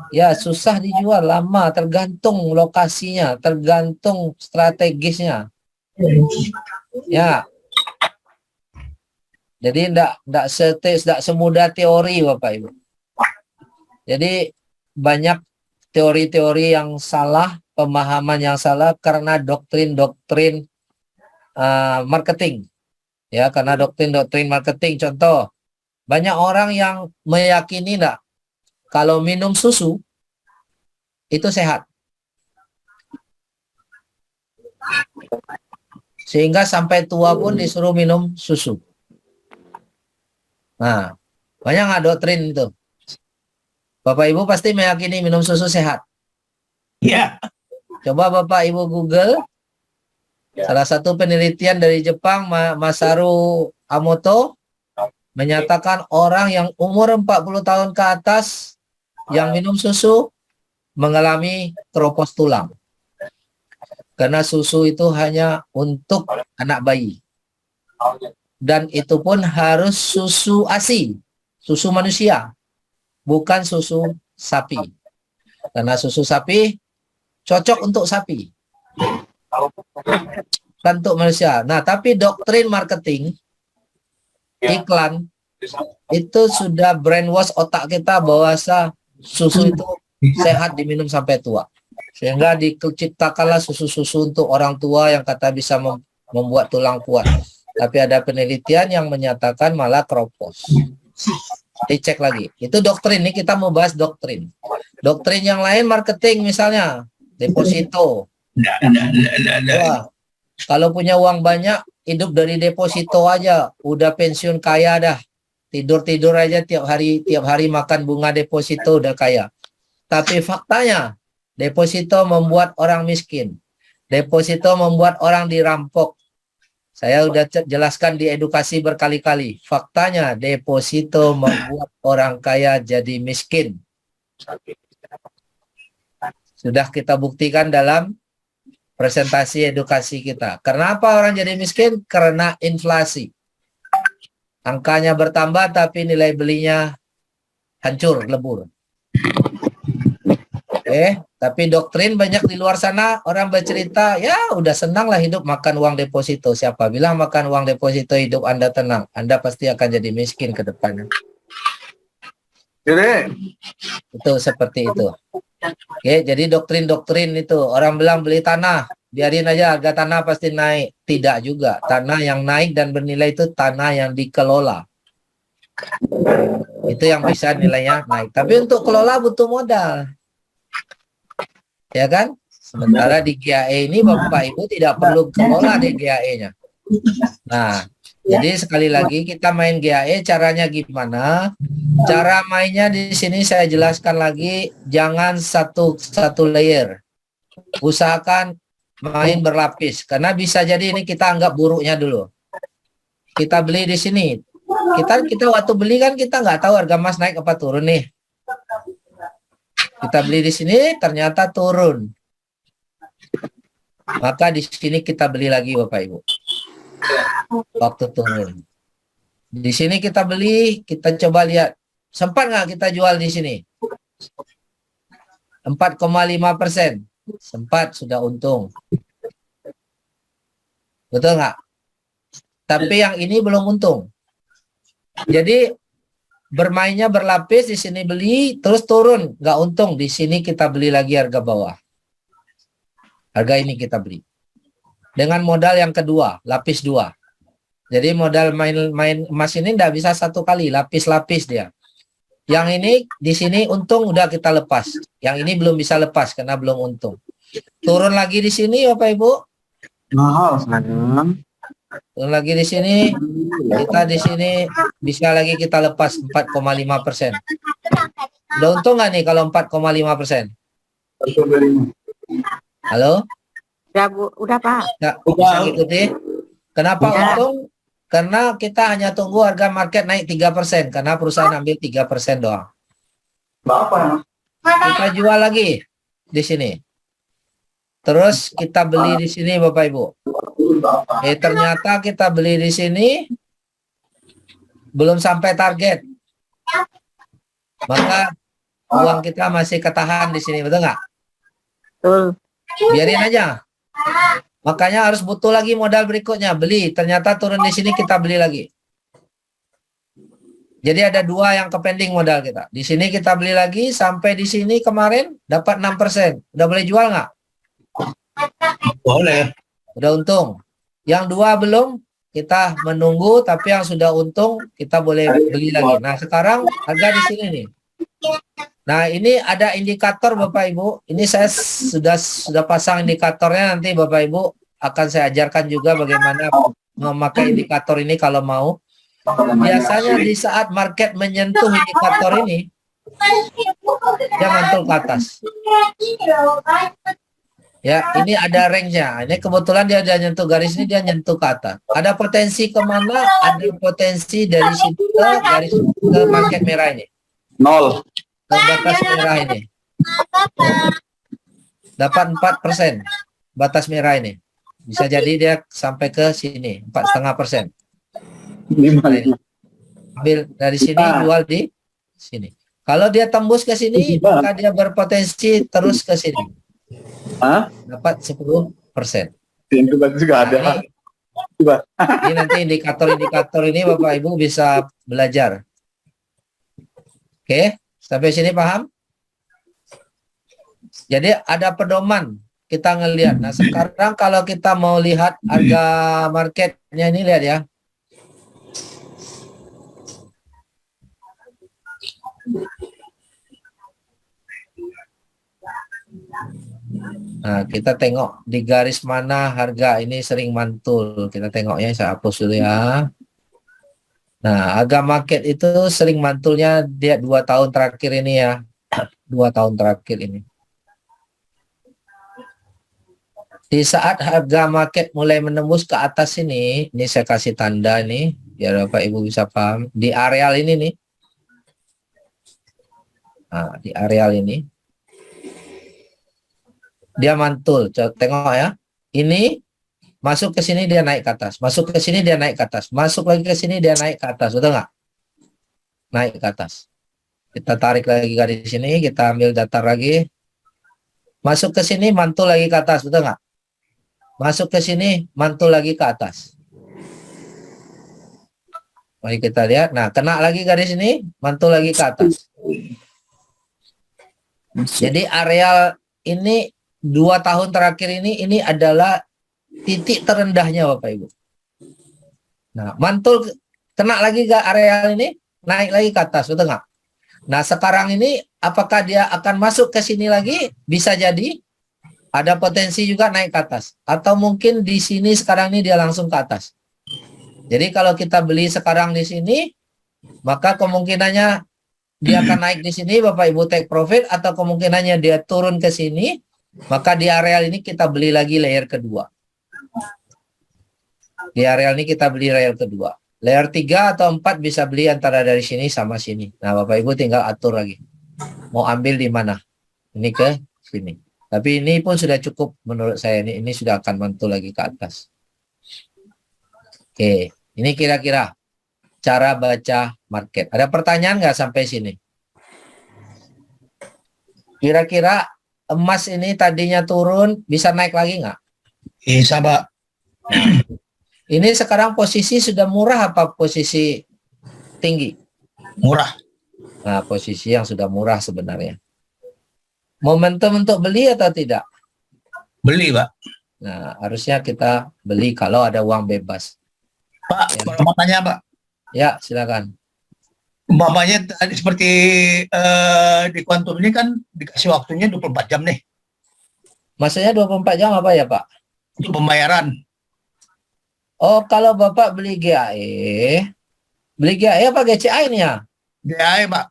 ya susah dijual, lama, tergantung lokasinya, tergantung strategisnya. Ya. Jadi enggak semudah teori Bapak Ibu. Jadi banyak teori-teori yang salah, pemahaman yang salah karena doktrin-doktrin marketing. Ya, karena doktrin-doktrin marketing. Contoh, banyak orang yang meyakini enggak kalau minum susu itu sehat. Sehingga sampai tua pun disuruh minum susu. Nah, banyak nggak doktrin itu? Bapak Ibu pasti meyakini minum susu sehat. Ya. Coba Bapak Ibu Google. Salah satu penelitian dari Jepang, Masaru Emoto, menyatakan orang yang umur 40 tahun ke atas yang minum susu mengalami keropos tulang. Karena susu itu hanya untuk anak bayi. Dan itu pun harus susu ASI, susu manusia, bukan susu sapi. Karena susu sapi cocok untuk sapi, bukan untuk manusia. Nah, tapi doktrin marketing, iklan, itu sudah brainwash otak kita bahwa susu itu sehat diminum sampai tua. Sehingga diciptakanlah susu-susu untuk orang tua yang kata bisa membuat tulang kuat. Tapi ada penelitian yang menyatakan malah keropos. Dicek lagi. Itu doktrin, ini kita mau bahas doktrin. Doktrin yang lain marketing misalnya, deposito. Wah, kalau punya uang banyak, hidup dari deposito aja, udah pensiun kaya dah. Tidur-tidur aja tiap hari makan bunga deposito udah kaya. Tapi faktanya, deposito membuat orang miskin. Deposito membuat orang dirampok. Saya udah jelaskan di edukasi berkali-kali. Faktanya, deposito membuat orang kaya jadi miskin. Sudah kita buktikan dalam presentasi edukasi kita. Kenapa orang jadi miskin? Karena inflasi. Angkanya bertambah tapi nilai belinya hancur, lebur. Tapi doktrin banyak di luar sana, orang bercerita, ya udah senang lah hidup makan uang deposito. Siapa bilang makan uang deposito hidup Anda tenang? Anda pasti akan jadi miskin ke depannya. Itu seperti itu. Jadi doktrin-doktrin itu, orang bilang beli tanah, biarin aja harga tanah pasti naik. Tidak juga. Tanah yang naik dan bernilai itu tanah yang dikelola. Itu yang bisa nilainya naik. Tapi untuk kelola butuh modal. Ya kan? Sementara di GAE ini Bapak Ibu tidak perlu kelola di GAE-nya. Nah, jadi sekali lagi kita main GAE caranya gimana? Cara mainnya di sini saya jelaskan lagi, jangan satu layer. Usahakan main berlapis karena bisa jadi ini kita anggap buruknya dulu. Kita beli di sini kita waktu beli kan kita nggak tahu harga emas naik apa turun nih. Kita beli di sini ternyata turun. Maka di sini kita beli lagi Bapak Ibu. Waktu turun. Di sini kita beli, kita coba lihat. Sempat nggak kita jual di sini? 4,5%. Sempat, sudah untung. Betul nggak? Tapi yang ini belum untung. Jadi bermainnya berlapis, di sini beli, terus turun, nggak untung. Di sini kita beli lagi harga bawah. Harga ini kita beli. Dengan modal yang kedua, lapis 2. Jadi modal main emas ini nggak bisa satu kali, lapis-lapis dia. Yang ini di sini untung udah kita lepas. Yang ini belum bisa lepas karena belum untung. Turun lagi di sini Bapak Ibu. Turun lagi di sini. Kita di sini bisa lagi kita lepas 4,5%. Udah untung nggak nih kalau 4,5%? Halo? Udah Pak. Nggak, bisa ngikuti? Kenapa untung? Karena kita hanya tunggu harga market naik 3%. Karena perusahaan ambil 3% doang. Kita jual lagi di sini. Terus kita beli di sini Bapak Ibu. Ternyata kita beli di sini belum sampai target. Maka uang kita masih ketahan di sini, betul nggak? Betul. Biarin aja. Makanya harus butuh lagi modal berikutnya, beli. Ternyata turun di sini kita beli lagi. Jadi ada 2 yang kepending modal kita. Di sini kita beli lagi sampai di sini kemarin dapat 6%. Udah boleh jual nggak? Boleh. Udah untung. Yang 2 belum, kita menunggu, tapi yang sudah untung kita boleh beli lagi. Nah sekarang harga di sini nih. Nah ini ada indikator Bapak Ibu. Ini saya sudah pasang indikatornya, nanti Bapak Ibu akan saya ajarkan juga bagaimana memakai indikator ini kalau mau. Biasanya di saat market menyentuh indikator ini, dia mantul ke atas. Ya, ini ada range-nya. Ini kebetulan dia nyentuh garis ini, dia nyentuh ke atas. Ada potensi kemana? Ada potensi dari sini ke garis ke market merah ini. 0. Ke batas merah ini. Dapat 4%. Batas merah ini. Bisa jadi dia sampai ke sini, 4,5%. Ambil dari sini, jual di sini. Kalau dia tembus ke sini, maka dia berpotensi terus ke sini. Dapat 10%. Itu juga ada. Ini nanti indikator-indikator ini Bapak Ibu bisa belajar. Oke, sampai sini paham? Jadi ada pedoman kita ngelihat. Nah sekarang kalau kita mau lihat harga marketnya ini, lihat ya. Nah kita tengok di garis mana harga ini sering mantul. Kita tengoknya, saya hapus dulu ya. Nah harga market itu sering mantulnya dia 2 tahun terakhir ini ya. 2 tahun terakhir ini. Di saat harga market mulai menembus ke atas ini saya kasih tanda nih biar Bapak Ibu bisa paham. Di areal ini nih. Nah, di areal ini dia mantul. Tengok ya. Ini masuk ke sini dia naik ke atas. Masuk ke sini dia naik ke atas. Masuk lagi ke sini dia naik ke atas. Betul nggak? Naik ke atas. Kita tarik lagi garis sini. Kita ambil datar lagi. Masuk ke sini mantul lagi ke atas. Betul nggak? Masuk ke sini mantul lagi ke atas. Mari kita lihat. Nah, kena lagi garis ini, mantul lagi ke atas. Jadi areal ini 2 tahun terakhir ini adalah titik terendahnya Bapak Ibu. Nah, mantul kena lagi ke areal ini, naik lagi ke atas, betul nggak? Nah, sekarang ini apakah dia akan masuk ke sini lagi? Bisa jadi ada potensi juga naik ke atas. Atau mungkin di sini sekarang ini dia langsung ke atas. Jadi kalau kita beli sekarang di sini, maka kemungkinannya dia akan naik di sini, Bapak Ibu take profit, atau kemungkinannya dia turun ke sini, maka di areal ini kita beli lagi layer kedua. Di areal ini kita beli layer kedua. Layer 3 atau 4 bisa beli antara dari sini sama sini. Nah, Bapak Ibu tinggal atur lagi. Mau ambil di mana? Ini ke sini. Tapi ini pun sudah cukup menurut saya. Ini sudah akan mantul lagi ke atas. Oke, ini kira-kira cara baca market. Ada pertanyaan nggak sampai sini? Kira-kira emas ini tadinya turun, bisa naik lagi nggak? Bisa, Pak. Ini sekarang posisi sudah murah apa posisi tinggi? Murah. Nah, posisi yang sudah murah sebenarnya. Momentum untuk beli atau tidak? Beli, Pak. Nah, harusnya kita beli kalau ada uang bebas. Pak, Ya. kalau mau tanya, Pak. Ya, silakan. Umpamanya tadi seperti di kuantum ini kan dikasih waktunya 24 jam nih Maksudnya 24 jam apa ya, Pak? untuk pembayaran. Oh, kalau Bapak beli GAE apa GCA ini ya? DAE, Pak.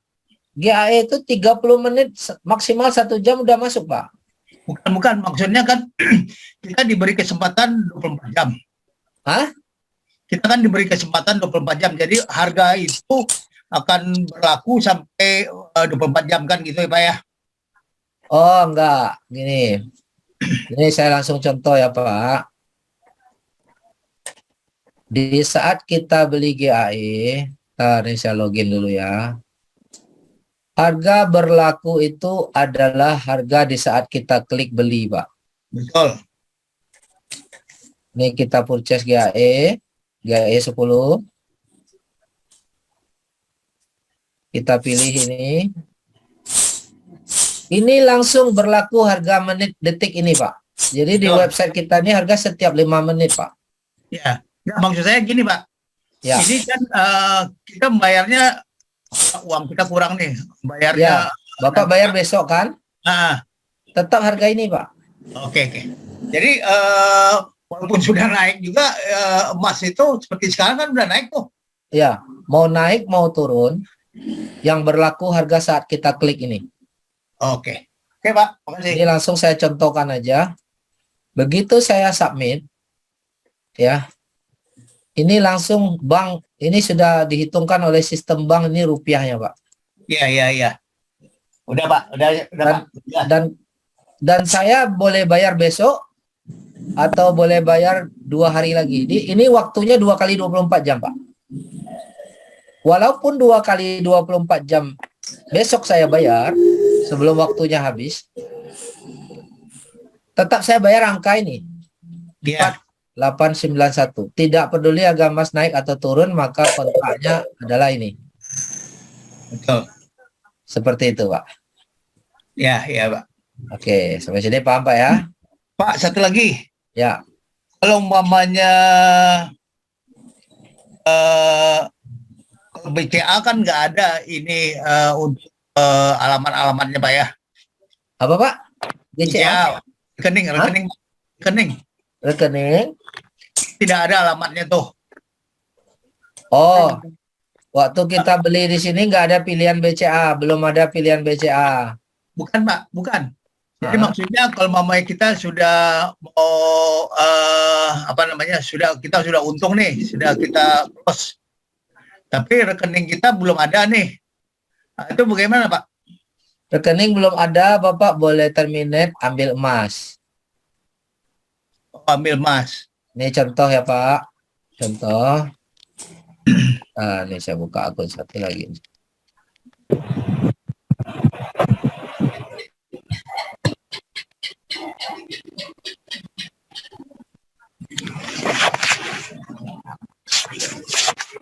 GAE itu 30 menit maksimal 1 jam udah masuk, Pak. Bukan. Maksudnya kan kita diberi kesempatan 24 jam. Hah? Kita kan diberi kesempatan 24 jam. Jadi harga itu akan berlaku sampai 24 jam kan gitu ya, Pak ya? Oh, enggak. Gini. Ini saya langsung contoh ya, Pak. Di saat kita beli GAE, ini saya login dulu ya. Harga berlaku itu adalah harga di saat kita klik beli, Pak. Betul. Ini kita purchase GAE 10. Kita pilih ini. Ini langsung berlaku harga menit detik ini, Pak. Jadi di Betul. website kita ini harga setiap 5 menit, Pak. Ya. Nggak, maksud saya gini, Pak. Ya. Ini kan kita membayarnya uang kita kurang nih. Bayarnya. Ya. Bapak bayar besok kan? Nah, Tetap harga ini, Pak. oke. Jadi walaupun sudah naik juga emas itu seperti sekarang kan udah naik tuh. Ya, mau naik mau turun, yang berlaku harga saat kita klik ini. Oke, Pak. Makasih. Ini langsung saya contohkan aja. Begitu saya submit, ya, ini langsung bank, ini sudah dihitungkan oleh sistem bank, ini rupiahnya, Pak. Iya. Udah, Pak. Udah, Pak. Ya. Dan saya boleh bayar besok atau boleh bayar 2 hari lagi. Ini waktunya 2 kali 24 jam, Pak. Walaupun 2 kali 24 jam besok saya bayar sebelum waktunya habis, tetap saya bayar angka ini. Iya. 891. Tidak peduli harga emas naik atau turun, maka kontraknya adalah ini. Betul. Seperti itu, Pak. Iya, Pak. Oke, sampai sini paham, Pak ya? Pak, satu lagi. Ya. Kalau umpamanya kalau BCA kan nggak ada ini untuk alamat-alamatnya, Pak ya. Apa, Pak? GCA? Rekening. Rekening? Tidak ada alamatnya tuh. Oh, waktu kita beli di sini nggak ada pilihan BCA, belum ada pilihan BCA. Bukan, Pak, bukan. Jadi Ah. maksudnya kalau mamanya kita sudah mau kita sudah untung nih, sudah kita close. Tapi rekening kita belum ada nih. Nah, itu bagaimana, Pak? Rekening belum ada, Bapak boleh terminate, ambil emas. Ambil emas. Ini contoh ya, Pak. Contoh. Ini saya buka akun satu lagi.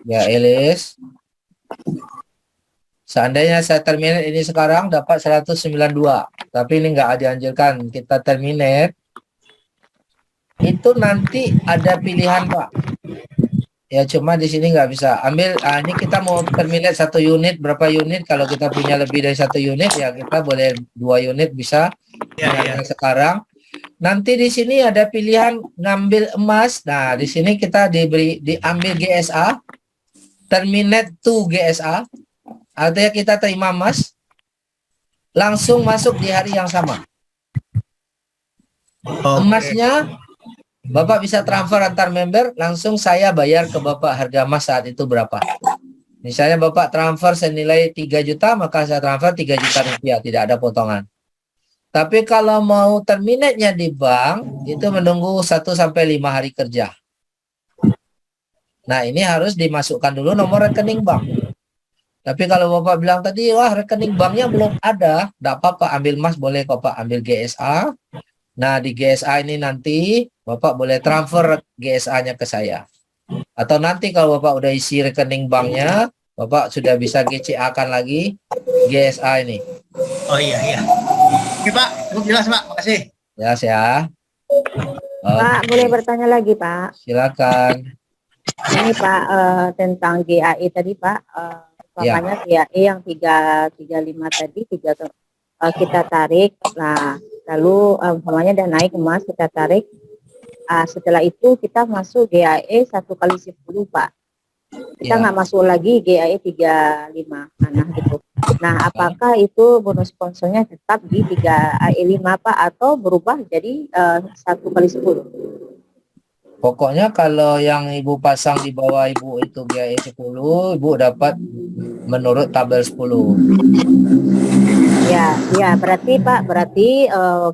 Ya, Elis. Seandainya saya terminate ini sekarang dapat 192. Tapi ini nggak dianjurkan. Kita terminate. Itu nanti ada pilihan, Pak. Ya, cuma di sini nggak bisa. Ambil, ini kita mau terminate 1 unit. Berapa unit? Kalau kita punya lebih dari 1 unit, ya kita boleh 2 unit bisa. Ya. Sekarang. Nanti di sini ada pilihan ngambil emas. Nah, di sini kita diambil GSA. Terminate to GSA. Artinya kita terima emas. Langsung masuk di hari yang sama. Oke. Emasnya Bapak bisa transfer antar member, langsung saya bayar ke Bapak harga emas saat itu berapa. Misalnya Bapak transfer senilai 3 juta, maka saya transfer 3 juta rupiah, tidak ada potongan. Tapi kalau mau terminate-nya di bank, itu menunggu 1 sampai 5 hari kerja. Nah, ini harus dimasukkan dulu nomor rekening bank. Tapi kalau Bapak bilang tadi, wah rekening banknya belum ada, tidak apa-apa, ambil emas boleh kok Pak, ambil GSA. Nah, di GSA ini nanti Bapak boleh transfer GSA-nya ke saya. Atau nanti kalau Bapak udah isi rekening banknya, Bapak sudah bisa GCA-kan lagi GSA ini. Oh iya iya. Oke Pak, cukup jelas Pak, makasih. Ya, saya. Pak, boleh bertanya lagi Pak? Silakan. Ini Pak, tentang GAE tadi Pak, umpamanya GAE yang 335 tadi, kita tarik, nah lalu umpamanya udah naik emas, kita tarik, setelah itu kita masuk GAE 1 kali 10 Pak. Kita Ya. nggak masuk lagi GAE 35, nah gitu. Nah, apakah itu bonus sponsornya tetap di 3AE5 Pak, atau berubah jadi 1 kali 10? Pokoknya kalau yang Ibu pasang di bawah Ibu itu GAE 10, Ibu dapat menurut tabel 10. Ya, berarti Pak,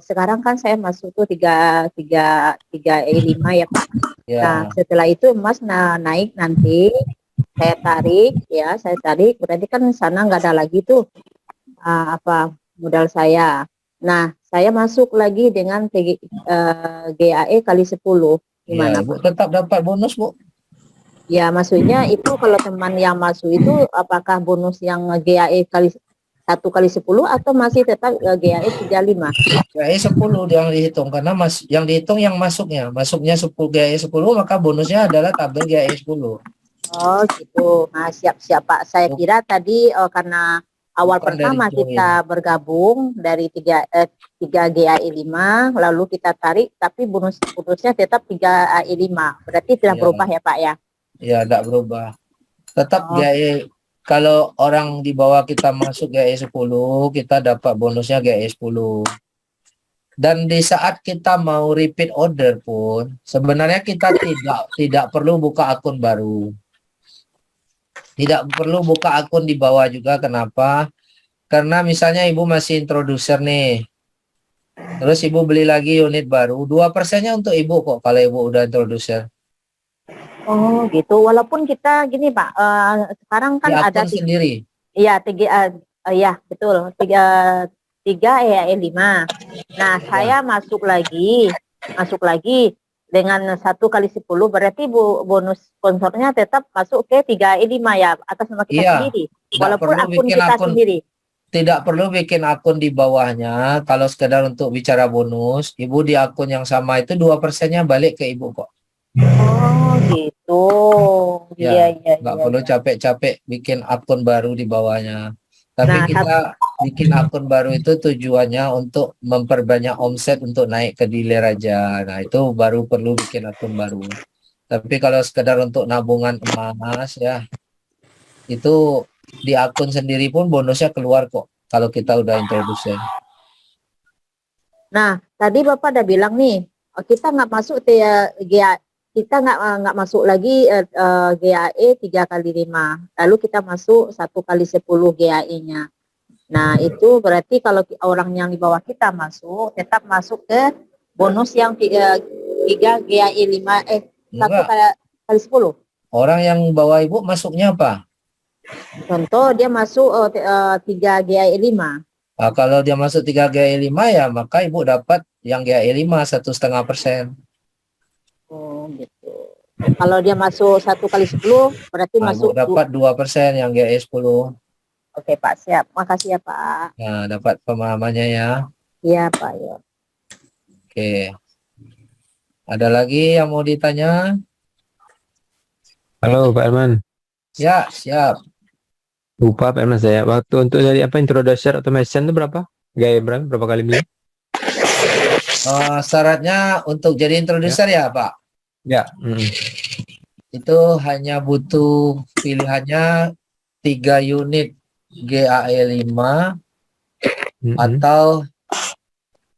sekarang kan saya masuk tuh 3E5 ya Pak. Ya. Nah, setelah itu emas naik nanti, saya tarik, berarti kan sana nggak ada lagi tuh modal saya. Nah, saya masuk lagi dengan GAE kali 10. Ya, Gimana Ibu Pak? tetap dapat bonus, Bu. Ya, maksudnya itu kalau teman yang masuk itu apakah bonus yang GAE 1 kali 10 atau masih tetap GAE 35? GAE 10 yang dihitung karena yang dihitung yang masuknya 10 GAE 10, maka bonusnya adalah tabel GAE 10. Oh gitu. Nah, siap Pak. Saya kira tadi karena awal Bukan pertama dari kita bergabung dari 3 GAE 5, lalu kita tarik, tapi bonusnya tetap 3 GAE 5. Berarti tidak Ya. berubah ya Pak ya? Ya, tidak berubah. Tetap Oh. GAE, kalau orang di bawah kita masuk GAE 10, kita dapat bonusnya GAE 10. Dan di saat kita mau repeat order pun, sebenarnya kita tidak perlu buka akun baru. Tidak perlu buka akun di bawah juga. Kenapa? Karena misalnya Ibu masih introducer nih. Terus Ibu beli lagi unit baru, 2%-nya untuk Ibu kok kalau Ibu udah introducer. Oh gitu. Walaupun kita gini Pak, sekarang kan Di ada akun sendiri. Iya, ya betul. 3 GAE 5. Nah, saya masuk lagi dengan 1 kali 10, berarti bonus sponsornya tetap masuk ke 3E5 ya, atas nama kita Iya, sendiri. tidak Walaupun perlu akun bikin kita akun. sendiri. Tidak perlu bikin akun di bawahnya. Kalau sekedar untuk bicara bonus, Ibu di akun yang sama itu 2%-nya balik ke Ibu kok. Oh gitu. Ya, Iya. nggak perlu capek-capek bikin akun baru di bawahnya. Tapi Nah, kita bikin akun baru itu tujuannya untuk memperbanyak omset untuk naik ke dealer aja. Nah, itu baru perlu bikin akun baru. Tapi kalau sekedar untuk nabungan emas ya, itu di akun sendiri pun bonusnya keluar kok kalau kita udah introduce. Nah, tadi Bapak udah bilang nih, kita nggak masuk kita nggak masuk lagi GAE 3 kali 5. Lalu kita masuk 1 kali 10 GAE-nya. Nah, itu berarti kalau orang yang di bawah kita masuk, tetap masuk ke bonus yang 3 GAE 5, 1 Enggak. kali 10. Orang yang bawa Ibu masuknya apa? Contoh dia masuk 3 GAE 5. Nah, kalau dia masuk 3 GAE 5 ya, maka Ibu dapat yang GAE 5 1,5%. Oh, gitu. Kalau dia masuk 1 kali 10, berarti Nah, masuk Ibu dapat 2% yang GAE 10. Oke Pak, siap. Makasih ya Pak. Nah, dapat pemahamannya ya. Iya Pak, ya. Oke. Ada lagi yang mau ditanya? Halo Pak Herman, Ya, siap. lupa Pak Herman saya. Waktu untuk dari introducer automation itu berapa? Gaya berapa kali beli? Syaratnya untuk jadi introducer ya, Pak? Ya. Itu hanya butuh pilihannya 3 unit GAE 5 atau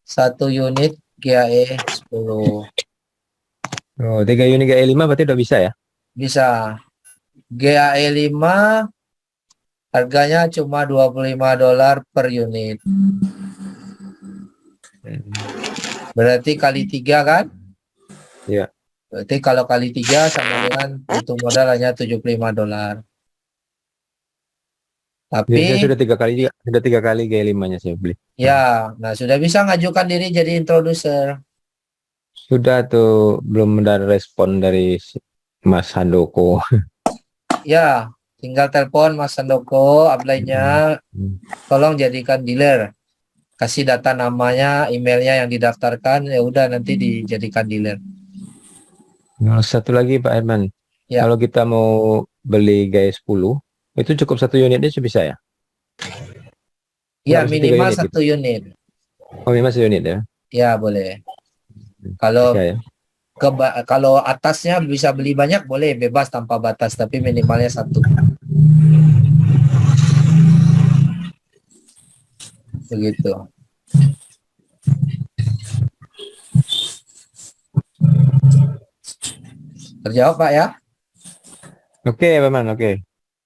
1 unit GAE 10. Oh, 3 unit GAE 5 berarti udah bisa ya? Bisa. GAE 5 harganya cuma $25 per unit. Berarti kali 3 kan? Iya. Berarti kalau kali 3 sama dengan hitung modal hanya $75. Jadi saya Tapi sudah 3 kali GAE 5-nya saya beli. ya, nah sudah bisa ngajukan diri jadi introducer. Sudah tuh, belum ada respon dari Mas Handoko. Ya, tinggal telepon Mas Sandoko, apply-nya, tolong jadikan dealer. Kasih data namanya, emailnya yang didaftarkan, ya udah nanti dijadikan dealer. Nah, satu lagi Pak Herman, Ya. kalau kita mau beli GAE 10, itu cukup 1 unitnya sudah bisa ya? Ya, Harus 3 minimal unit 1 unit. Oh, minimal 1 unit ya? Ya, boleh. Kalau Bisa ya? kalau atasnya bisa beli banyak, boleh, bebas tanpa batas, tapi minimalnya 1. Begitu. Terjawab Pak ya? Oke, Pak Man, oke.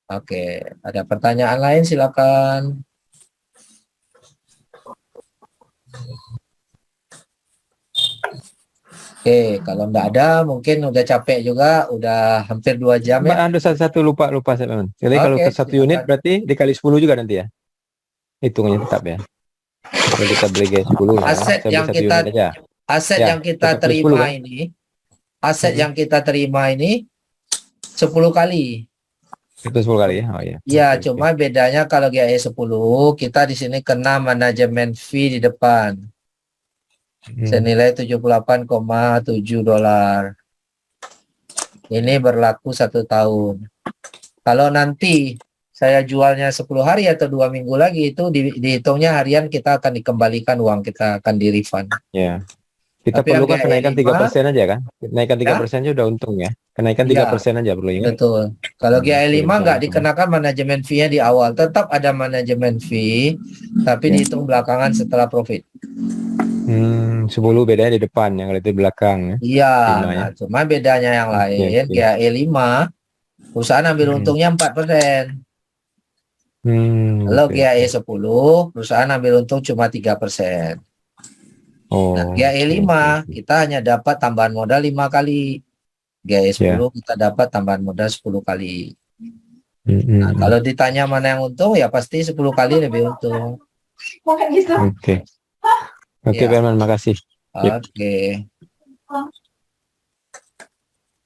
Oke, ada pertanyaan lain silakan. Oke, kalau nggak ada mungkin udah capek juga, udah hampir 2 jam Mbak, ya. ada satu lupa saya, Pak Man. Jadi kalau Oke, ke 1 unit silakan. berarti dikali 10 juga nanti ya? Hitungannya tetap ya? Kalau kita beli GAE 10 ya, Aset saya beli yang 1 kita unit aja. aset Ya, yang kita tetap beli 10 terima kan? ini, aset yang kita terima ini 10 kali. Itu 10 kali ya? Oh iya. Ya, Oke, oke. cuma bedanya kalau GAE 10 kita di sini kena manajemen fee di depan. Senilai $78,7. Ini berlaku 1 tahun. Kalau nanti saya jualnya 10 hari atau 2 minggu lagi, itu dihitungnya harian, kita akan dikembalikan uang, kita akan di refund. Ya. Kita Tapi yang perlu kan GAE kenaikan 3% aja kan? Kenaikan 3% aja udah untung ya. Kenaikan Ya. 3% aja perlu ingat. Betul. Kalau GAE 5 Oke, nggak bisa. dikenakan manajemen fee-nya di awal. Tetap ada manajemen fee, tapi Ya. dihitung belakangan setelah profit. 10 bedanya di depan ya, kalau itu di belakang ya. Iya, 5 ya. nah cuma bedanya yang Oke, lain, oke. GAE 5, perusahaan ambil untungnya 4%. Kalau Oke, GAE oke. 10, perusahaan ambil untung cuma 3%. Oh, Nah, GAE oke, 5, oke. kita hanya dapat tambahan modal 5 kali. GAE 10, kita dapat tambahan modal 10 kali. Nah, kalau ditanya mana yang untung, ya pasti 10 kali lebih untung. Oke. Oke, Ya. Pak Herman, makasih. Yep. Oke.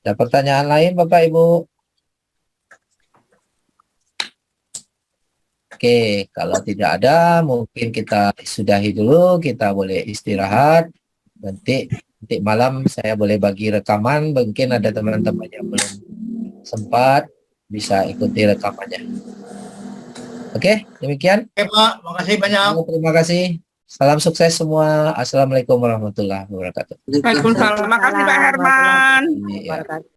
Ada pertanyaan lain, Bapak Ibu? Oke, kalau tidak ada, mungkin kita sudahi dulu. Kita boleh istirahat. Nanti malam saya boleh bagi rekaman. Mungkin ada teman-teman yang belum sempat, bisa ikuti rekamannya. Oke, demikian. Oke Pak, makasih banyak. Terima kasih. Salam sukses semua. Assalamualaikum warahmatullahi wabarakatuh. Waalaikumsalam. Makasih Pak Herman. Iya.